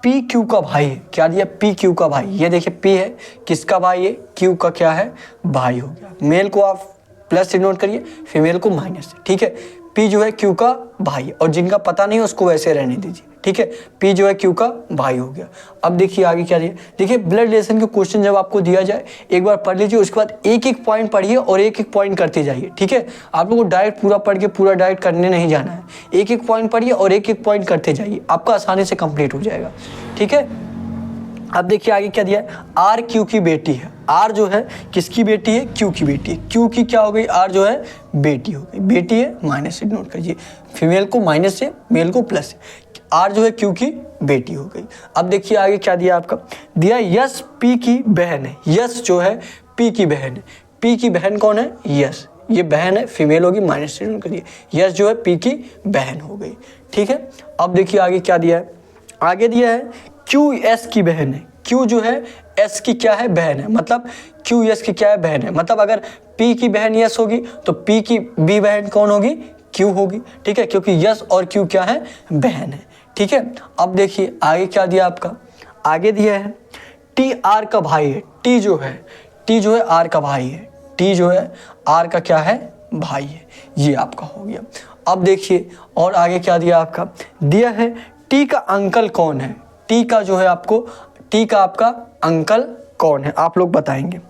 पी क्यू का भाई है। क्या दिया, पी क्यू का भाई। ये देखिए पी है किसका भाई है, क्यू का क्या है, भाई हो गया। मेल को आप प्लस से नोट करिए, फीमेल को माइनस से। ठीक है, पी जो है क्यू का भाई, और जिनका पता नहीं है उसको वैसे रहने दीजिए। ठीक है, पी जो है क्यू का भाई हो गया। अब देखिए आगे क्या दिया, देखिए ब्लड रिलेशन के क्वेश्चन जब आपको दिया जाए एक बार पढ़ लीजिए, उसके बाद एक एक पॉइंट पढ़िए और एक एक पॉइंट करते जाइए। ठीक है, आप लोगों को डायरेक्ट पूरा पढ़ के पूरा डायरेक्ट करने नहीं जाना है, एक एक पॉइंट पढ़िए और एक एक पॉइंट करते जाइए, आपका आसानी से कंप्लीट हो जाएगा। ठीक है, अब देखिए आगे क्या दिया है, आर क्यू की बेटी है। आर जो है किसकी बेटी है, क्यू की बेटी है। क्यू की क्या हो गई, आर जो है बेटी हो गई। बेटी है माइनस से नोट करिए, फीमेल को माइनस से, मेल को प्लस से। आर जो है क्यू की बेटी हो गई। अब देखिए आगे क्या दिया आपका, दिया यस पी की बहन है। यस जो है पी की बहन है। पी की बहन कौन है, यस, ये बहन है, फीमेल होगी, माइनस से नोट करिए। यस जो है पी की बहन हो गई। ठीक है, अब देखिए आगे क्या दिया है, आगे दिया है क्यू एस की बहन है। क्यू जो है एस की क्या है, बहन है, मतलब क्यू एस की क्या है, बहन है। मतलब अगर पी की बहन यस होगी तो पी की बी बहन कौन होगी, क्यू होगी। ठीक है, क्योंकि यस और क्यू क्या है, बहन है। ठीक है, अब देखिए आगे क्या दिया आपका, आगे दिया है टी आर का भाई है। टी जो है आर का भाई है। टी जो है आर का क्या है, भाई है। ये आपका हो गया। अब देखिए और आगे क्या दिया आपका, दिया है टी का अंकल कौन है। टी का जो है आपको, टी का आपका अंकल कौन है, आप लोग बताएंगे।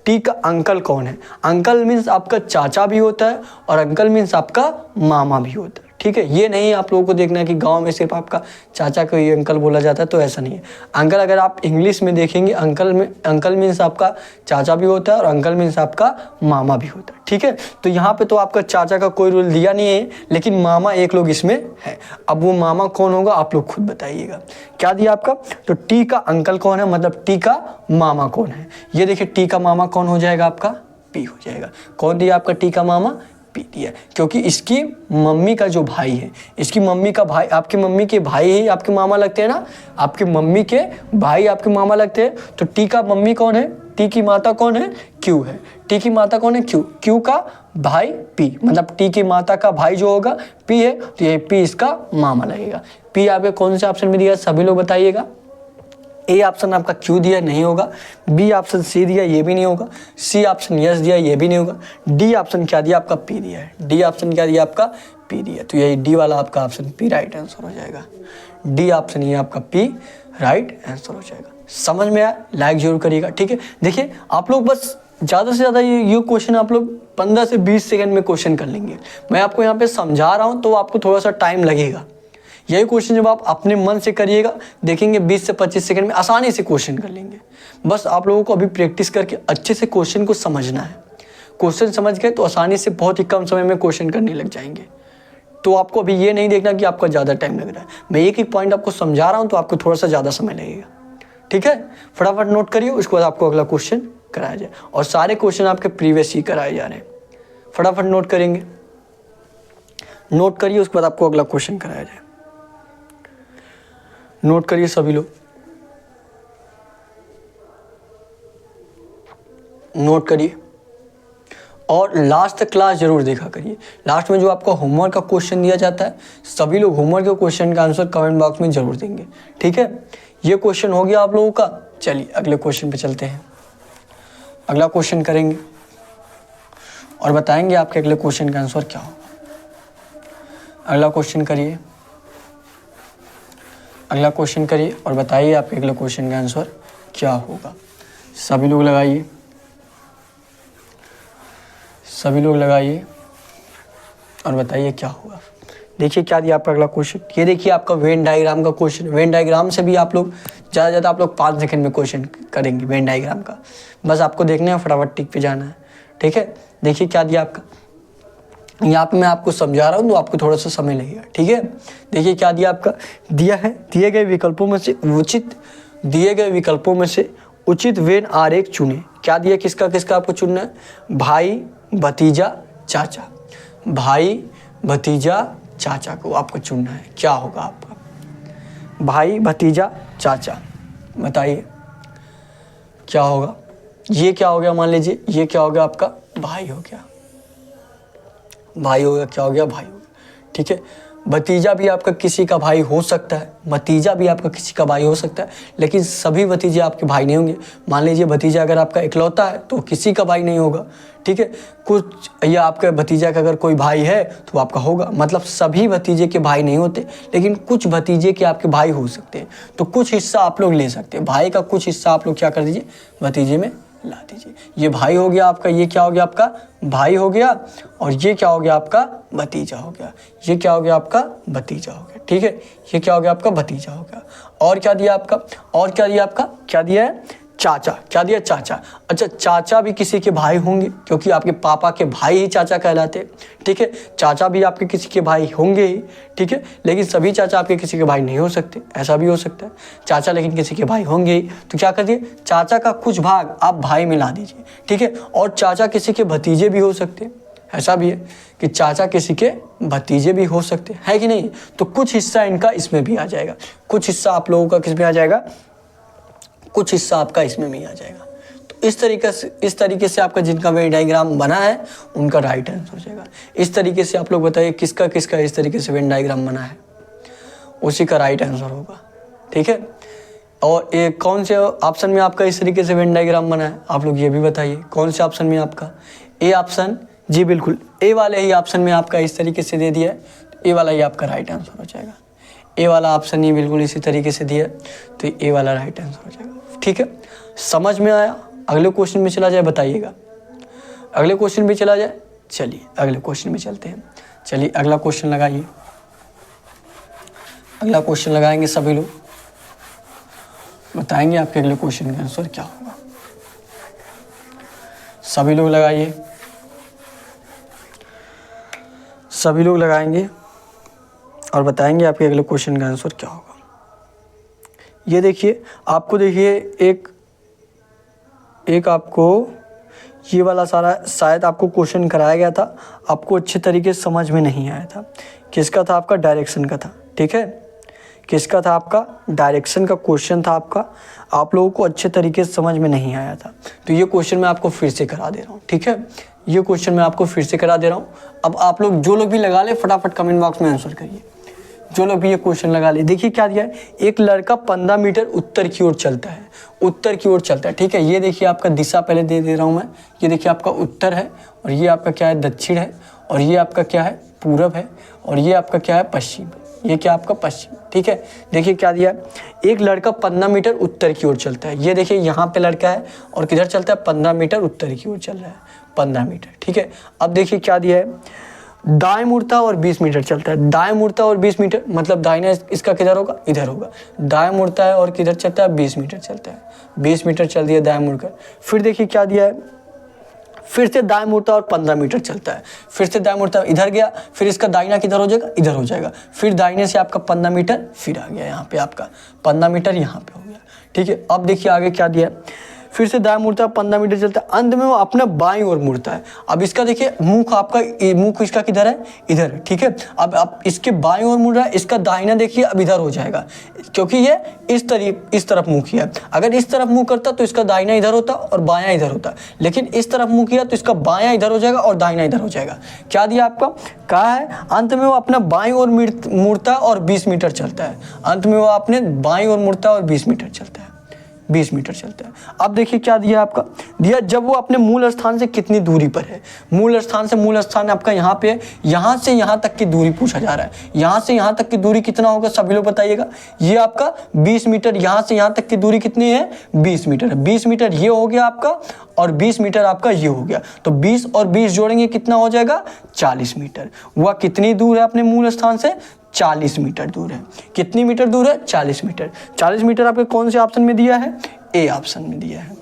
टी का अंकल कौन है। अंकल मीन्स आपका चाचा भी होता है और अंकल मीन्स आपका मामा भी होता है। ठीक है, ये नहीं आप लोगों को देखना है कि गांव में सिर्फ आपका चाचा को ही अंकल बोला जाता है, तो ऐसा नहीं है। अंकल अगर आप इंग्लिश में देखेंगे, अंकल मीन्स आपका चाचा भी होता है और अंकल मीन्स आपका मामा भी होता है। ठीक है, तो यहाँ पे तो आपका चाचा का कोई रोल दिया नहीं है, लेकिन मामा एक लोग इसमें है। अब वो मामा कौन होगा आप लोग खुद बताइएगा। क्या दिया आपका, तो टी का अंकल कौन है, मतलब टी का मामा कौन है। ये देखिए टी का मामा कौन हो जाएगा, आपका पी हो जाएगा। कौन दिया आपका टी का मामा, पी दिया, क्योंकि इसकी मम्मी का जो भाई है, इसकी मम्मी का भाई, आपकी मम्मी के भाई ही आपके मामा लगते हैं ना, आपकी मम्मी के भाई आपके मामा लगते हैं। तो टी का मम्मी कौन है, टी की माता कौन है, क्यू है। टी की माता कौन है, क्यू। क्यू का भाई पी, मतलब टी की माता का भाई जो होगा पी है, तो ये पी इसका मामा लगेगा। पी आपके कौन से ऑप्शन में दिया, सभी लोग बताइएगा। ए ऑप्शन आपका क्यू दिया, नहीं होगा। बी ऑप्शन सी दिया, ये भी नहीं होगा। सी ऑप्शन यस दिया, ये भी नहीं होगा। डी ऑप्शन क्या दिया, आपका पी दिया है। डी ऑप्शन क्या दिया, आपका पी दिया, तो यही डी वाला आपका ऑप्शन पी राइट आंसर हो जाएगा। डी ऑप्शन ये आपका पी राइट आंसर हो जाएगा। समझ में आया लाइक जरूर करिएगा, ठीक है। देखिए आप लोग बस ज़्यादा से ज़्यादा ये क्वेश्चन आप लोग 15 से 20 सेकंड में क्वेश्चन कर लेंगे। मैं आपको यहाँ पे समझा रहा हूँ तो आपको थोड़ा सा टाइम लगेगा। यही क्वेश्चन जब आप अपने मन से करिएगा देखेंगे 20 से 25 सेकंड में आसानी से क्वेश्चन कर लेंगे। बस आप लोगों को अभी प्रैक्टिस करके अच्छे से क्वेश्चन को समझना है। क्वेश्चन समझ गए तो आसानी से बहुत ही कम समय में क्वेश्चन करने लग जाएंगे। तो आपको अभी ये नहीं देखना कि आपका ज़्यादा टाइम लग रहा है। मैं एक एक पॉइंट आपको समझा रहा हूँ तो आपको थोड़ा सा ज़्यादा समय लगेगा, ठीक है। फटाफट नोट करिए, उसके बाद आपको अगला क्वेश्चन कराया जाए। और सारे क्वेश्चन आपके प्रीवियस ही कराए जा रहे हैं। फटाफट नोट करेंगे, नोट करिए, उसके बाद आपको अगला क्वेश्चन कराया जाए। नोट करिए सभी लोग, नोट करिए और लास्ट तक क्लास जरूर देखा करिए। लास्ट में जो आपका होमवर्क का क्वेश्चन दिया जाता है सभी लोग होमवर्क के क्वेश्चन का आंसर कमेंट बॉक्स में जरूर देंगे, ठीक है। ये क्वेश्चन हो गया आप लोगों का। चलिए अगले क्वेश्चन पे चलते हैं। अगला क्वेश्चन करेंगे और बताएंगे आपके अगले क्वेश्चन का आंसर क्या होगा। अगला क्वेश्चन करिए, अगला क्वेश्चन करिए और बताइए आपके अगले क्वेश्चन का आंसर क्या होगा। सभी लोग लगाइए, सभी लोग लगाइए और बताइए क्या होगा। देखिए क्या दिया आपका अगला क्वेश्चन। ये देखिए आपका वेन डायग्राम का क्वेश्चन। वेन डायग्राम से भी आप लोग ज़्यादा से ज़्यादा आप लोग 5 सेकंड में क्वेश्चन करेंगे वेन डायग्राम का। बस आपको देखना है, फटाफट टिक पे जाना है, ठीक है। देखिए क्या दिया आपका, यहाँ पे मैं आपको समझा रहा हूँ तो आपको थोड़ा सा समय लगेगा, ठीक है। देखिए क्या दिया आपका, दिया है दिए गए विकल्पों में से उचित वेन आरेख चुने। क्या दिया, किसका किसका आपको चुनना है, भाई भतीजा चाचा, भाई भतीजा चाचा को आपको चुनना है। क्या होगा आपका, भाई भतीजा चाचा, बताइए क्या होगा। ये क्या हो गया, मान लीजिए ये क्या हो गया आपका, भाई हो गया, भाई हो गया, क्या हो गया, भाई हो गया, ठीक है। भतीजा भी आपका किसी का भाई हो सकता है, भतीजा भी आपका किसी का भाई हो सकता है, लेकिन सभी भतीजे आपके भाई नहीं होंगे। मान लीजिए भतीजा अगर आपका इकलौता है तो किसी का भाई नहीं होगा, ठीक है। कुछ या आपका भतीजा का अगर कोई भाई है तो आपका होगा, मतलब सभी भतीजे के भाई नहीं होते, लेकिन कुछ भतीजे के आपके भाई हो सकते हैं। तो कुछ हिस्सा आप लोग ले सकते हैं, भाई का कुछ हिस्सा आप लोग क्या कर दीजिए, भतीजे में ला दीजिए। ये भाई हो गया आपका, ये क्या हो गया आपका, भाई हो गया, और ये क्या हो गया आपका, भतीजा हो गया। ये क्या हो गया आपका, भतीजा हो गया, ठीक है। ये क्या हो गया आपका, भतीजा हो गया। और क्या दिया आपका, और क्या दिया आपका, क्या दिया है, चाचा। क्या दिया, चाचा। अच्छा, चाचा भी किसी के भाई होंगे क्योंकि आपके पापा के भाई ही चाचा कहलाते हैं, ठीक है। चाचा भी आपके किसी के भाई होंगे ही, ठीक है, लेकिन सभी चाचा आपके किसी के भाई नहीं हो सकते, ऐसा भी हो सकता है। चाचा लेकिन किसी के भाई होंगे ही, तो क्या करिए, चाचा का कुछ भाग आप भाई में ला दीजिए, ठीक है। और चाचा किसी के भतीजे भी हो सकते हैं, ऐसा भी है कि चाचा किसी के भतीजे भी हो सकते हैं, है कि नहीं। तो कुछ हिस्सा इनका इसमें भी आ जाएगा, कुछ हिस्सा आप लोगों का किस में आ जाएगा, कुछ हिस्सा आपका इसमें भी आ जाएगा। तो इस तरीके से आपका जिनका वेन डायग्राम बना है उनका राइट आंसर हो जाएगा। इस तरीके से आप लोग बताइए किसका किसका इस तरीके से वेन डायग्राम बना है, उसी का राइट आंसर होगा, ठीक है। और एक कौन से ऑप्शन में आपका इस तरीके से वेन डायग्राम बना है, आप लोग ये भी बताइए कौन से ऑप्शन में आपका, ए ऑप्शन, जी बिल्कुल ए वाले ही ऑप्शन में आपका इस तरीके से दे दिया है, तो ए वाला ही आपका राइट आंसर हो जाएगा। ए वाला ऑप्शन ही बिल्कुल इसी तरीके से दिया तो ए वाला राइट आंसर हो जाएगा, ठीक है। समझ में आया। अगले क्वेश्चन में चला जाए, बताइएगा अगले क्वेश्चन में चला जाए। चलिए अगले क्वेश्चन में चलते हैं। चलिए अगला क्वेश्चन लगाइए, अगला क्वेश्चन लगाएंगे सभी लोग, बताएंगे आपके अगले क्वेश्चन का आंसर क्या होगा। सभी लोग लगाइए, सभी लोग लगाएंगे और बताएंगे आपके अगले क्वेश्चन का आंसर क्या होगा। ये देखिए आपको, देखिए एक आपको ये वाला सारा शायद आपको क्वेश्चन कराया गया था, आपको अच्छे तरीके से समझ में नहीं आया था। किसका था, आपका डायरेक्शन का था, ठीक है। किसका था, आपका डायरेक्शन का क्वेश्चन था आपका, आप लोगों को अच्छे तरीके से समझ में नहीं आया था। तो ये क्वेश्चन मैं आपको फिर से करा दे रहा हूँ, ठीक है। ये क्वेश्चन मैं आपको फिर से करा दे रहा हूँ। अब आप लोग जो लोग भी लगा ले फटाफट कमेंट बॉक्स में आंसर करिए, जो लोग भी ये क्वेश्चन लगा ले। देखिए क्या दिया है, एक लड़का 15 मीटर उत्तर की ओर चलता है, उत्तर की ओर चलता है, ठीक है। ये देखिए आपका दिशा पहले दे रहा हूँ मैं, ये देखिए आपका उत्तर है, और ये आपका क्या है, दक्षिण है, और ये आपका क्या है, पूरब है, और ये आपका क्या है, पश्चिम है, ये क्या आपका पश्चिम, ठीक है। देखिए क्या दिया है, एक लड़का 15 मीटर उत्तर की ओर चलता है। ये देखिए यहाँ पे लड़का है और किधर चलता है, 15 मीटर उत्तर की ओर चल रहा है, 15 मीटर, ठीक है। अब देखिए क्या दिया है, दाएं मुड़ता और 20 मीटर चलता है। दाएं मुड़ता और 20 मीटर मतलब दाहिना इसका किधर होगा, इधर होगा। दाएं मुड़ता है और किधर चलता है, 20 मीटर चलता है, 20 मीटर चल दिया दाएं मुड़कर। फिर देखिए क्या दिया है, फिर से दाएं मुड़ता और 15 मीटर चलता है। फिर से दाएं मुड़ता इधर गया, फिर इसका दाहिना किधर हो जाएगा, इधर हो जाएगा। फिर दाहिने से आपका 15 मीटर फिर आ गया, यहाँ पे आपका 15 मीटर यहाँ पे हो गया, ठीक है। अब देखिए आगे क्या दिया है, फिर से दाएं मुड़ता है, 15 मीटर चलता है, अंत में वो अपना बाईं ओर मुड़ता है। अब इसका देखिए मुख आपका, मुख इसका किधर है, इधर है, ठीक है। अब आप इसके बाईं ओर मुड़ रहा है, इसका दाहिना देखिए अब इधर हो जाएगा, क्योंकि ये इस तरफ मुँह किया है। अगर इस तरफ मुँह करता तो इसका दाहिना इधर होता और बायां इधर होता, लेकिन इस तरफ मुँह किया तो इसका बायां इधर हो जाएगा और दाहिना इधर हो जाएगा। क्या दिया आपका, कहा है अंत में वो अपना बाईं ओर मुड़ता है और 20 मीटर चलता है। अंत में वो अपने बाईं ओर मुड़ता है और 20 मीटर चलता है, 20 मीटर चलता है। अब देखिए क्या दिया आपका, दिया जब वो अपने मूल स्थान से कितनी दूरी पर है। मूल स्थान से मूल स्थान आपका यहाँ पे है, यहाँ से यहाँ तक की दूरी पूछा जा रहा है। यहाँ से यहाँ तक की दूरी कितना होगा, सभी लोग बताइएगा। ये आपका 20 मीटर, यहाँ से यहाँ तक की दूरी कितनी है, 20 मीटर है। 20 मीटर ये हो गया आपका और 20 मीटर आपका ये हो गया, तो 20 और 20 जोड़ेंगे कितना हो जाएगा, 40 मीटर। वह कितनी दूर है अपने मूल स्थान से, 40 मीटर दूर है। कितनी मीटर दूर है, 40 मीटर। 40 मीटर आपके कौन से ऑप्शन में दिया है, ए ऑप्शन में दिया है।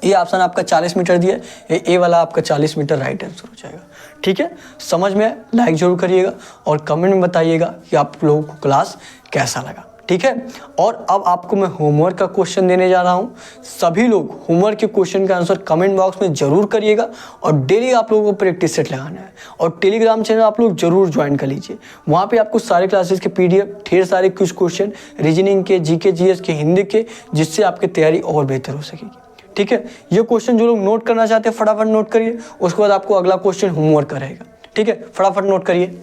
ए ऑप्शन आपका 40 मीटर दिया है, ए वाला आपका 40 मीटर राइट आंसर हो जाएगा, ठीक है। समझ में लाइक जरूर करिएगा और कमेंट में बताइएगा कि आप लोगों को क्लास कैसा लगा, ठीक है। और अब आपको मैं होमवर्क का क्वेश्चन देने जा रहा हूँ। सभी लोग होमवर्क के क्वेश्चन का आंसर कमेंट बॉक्स में जरूर करिएगा और डेली आप लोगों को प्रैक्टिस सेट लगाना है। और टेलीग्राम चैनल आप लोग जरूर ज्वाइन कर लीजिए, वहाँ पे आपको सारे क्लासेस के PDF, ढेर सारे कुछ क्वेश्चन रीजनिंग के, GK GS के, हिंदी के, जिससे आपकी तैयारी और बेहतर हो सकेगी, ठीक है। ये क्वेश्चन जो लोग नोट करना चाहते हैं फटाफट नोट करिए, उसके बाद आपको अगला क्वेश्चन होमवर्क का रहेगा, ठीक है। फटाफट नोट करिए,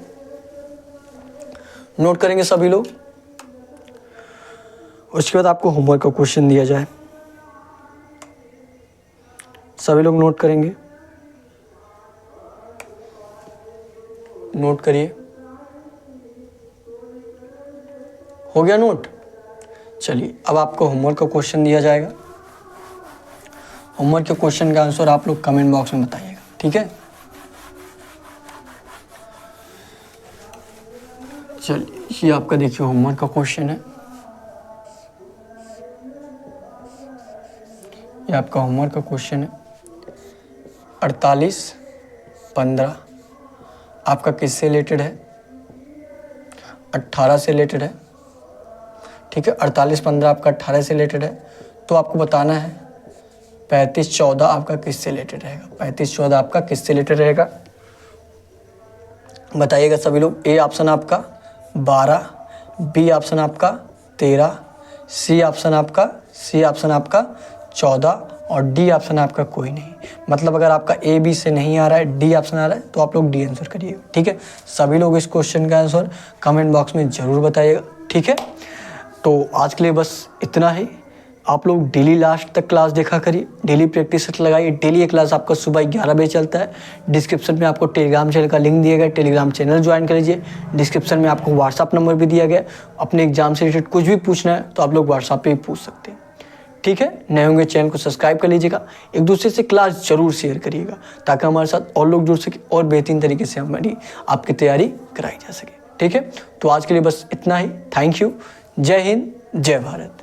नोट करेंगे सभी लोग, उसके बाद आपको होमवर्क का क्वेश्चन दिया जाए। सभी लोग नोट करेंगे, नोट करिए। हो गया नोट, चलिए अब आपको होमवर्क का क्वेश्चन दिया जाएगा। होमवर्क के क्वेश्चन का आंसर आप लोग कमेंट बॉक्स में बताइएगा, ठीक है। चलिए ये आपका देखिए होमवर्क का क्वेश्चन है, ये आपका होमवर्क का क्वेश्चन है। 48-15 आपका किससे रिलेटेड है, 18 से रिलेटेड है, ठीक है। 48-15 आपका 18 से रिलेटेड है, तो आपको बताना है 35-14 आपका किससे रिलेटेड रहेगा। 35-14 आपका किससे रिलेटेड रहेगा, बताइएगा सभी लोग। ए ऑप्शन आपका 12, बी ऑप्शन आपका 13, सी ऑप्शन आपका 14 और डी ऑप्शन आपका कोई नहीं। मतलब अगर आपका ए बी से नहीं आ रहा है, डी ऑप्शन आ रहा है, तो आप लोग डी आंसर करिएगा, ठीक है। सभी लोग इस क्वेश्चन का आंसर कमेंट बॉक्स में ज़रूर बताइएगा, ठीक है। तो आज के लिए बस इतना ही। आप लोग डेली लास्ट तक क्लास देखा करिए, डेली प्रैक्टिस सेट लगाइए। डेली ये क्लास आपका सुबह 11 बजे चलता है। डिस्क्रिप्शन में आपको टेलीग्राम चैनल का लिंक दिया गया, टेलीग्राम चैनल ज्वाइन कर लीजिए। डिस्क्रिप्शन में आपको व्हाट्सअप नंबर भी दिया गया। अपने एग्जाम से रिलेटेड कुछ भी पूछना है तो आप लोग व्हाट्सअप पे भी पूछ सकते हैं, ठीक है। नए होंगे चैनल को सब्सक्राइब कर लीजिएगा, एक दूसरे से क्लास जरूर शेयर करिएगा ताकि हमारे साथ और लोग जुड़ सके और बेहतरीन तरीके से हमारी आपकी तैयारी कराई जा सके, ठीक है। तो आज के लिए बस इतना ही। Thank you. जय हिंद, जय भारत।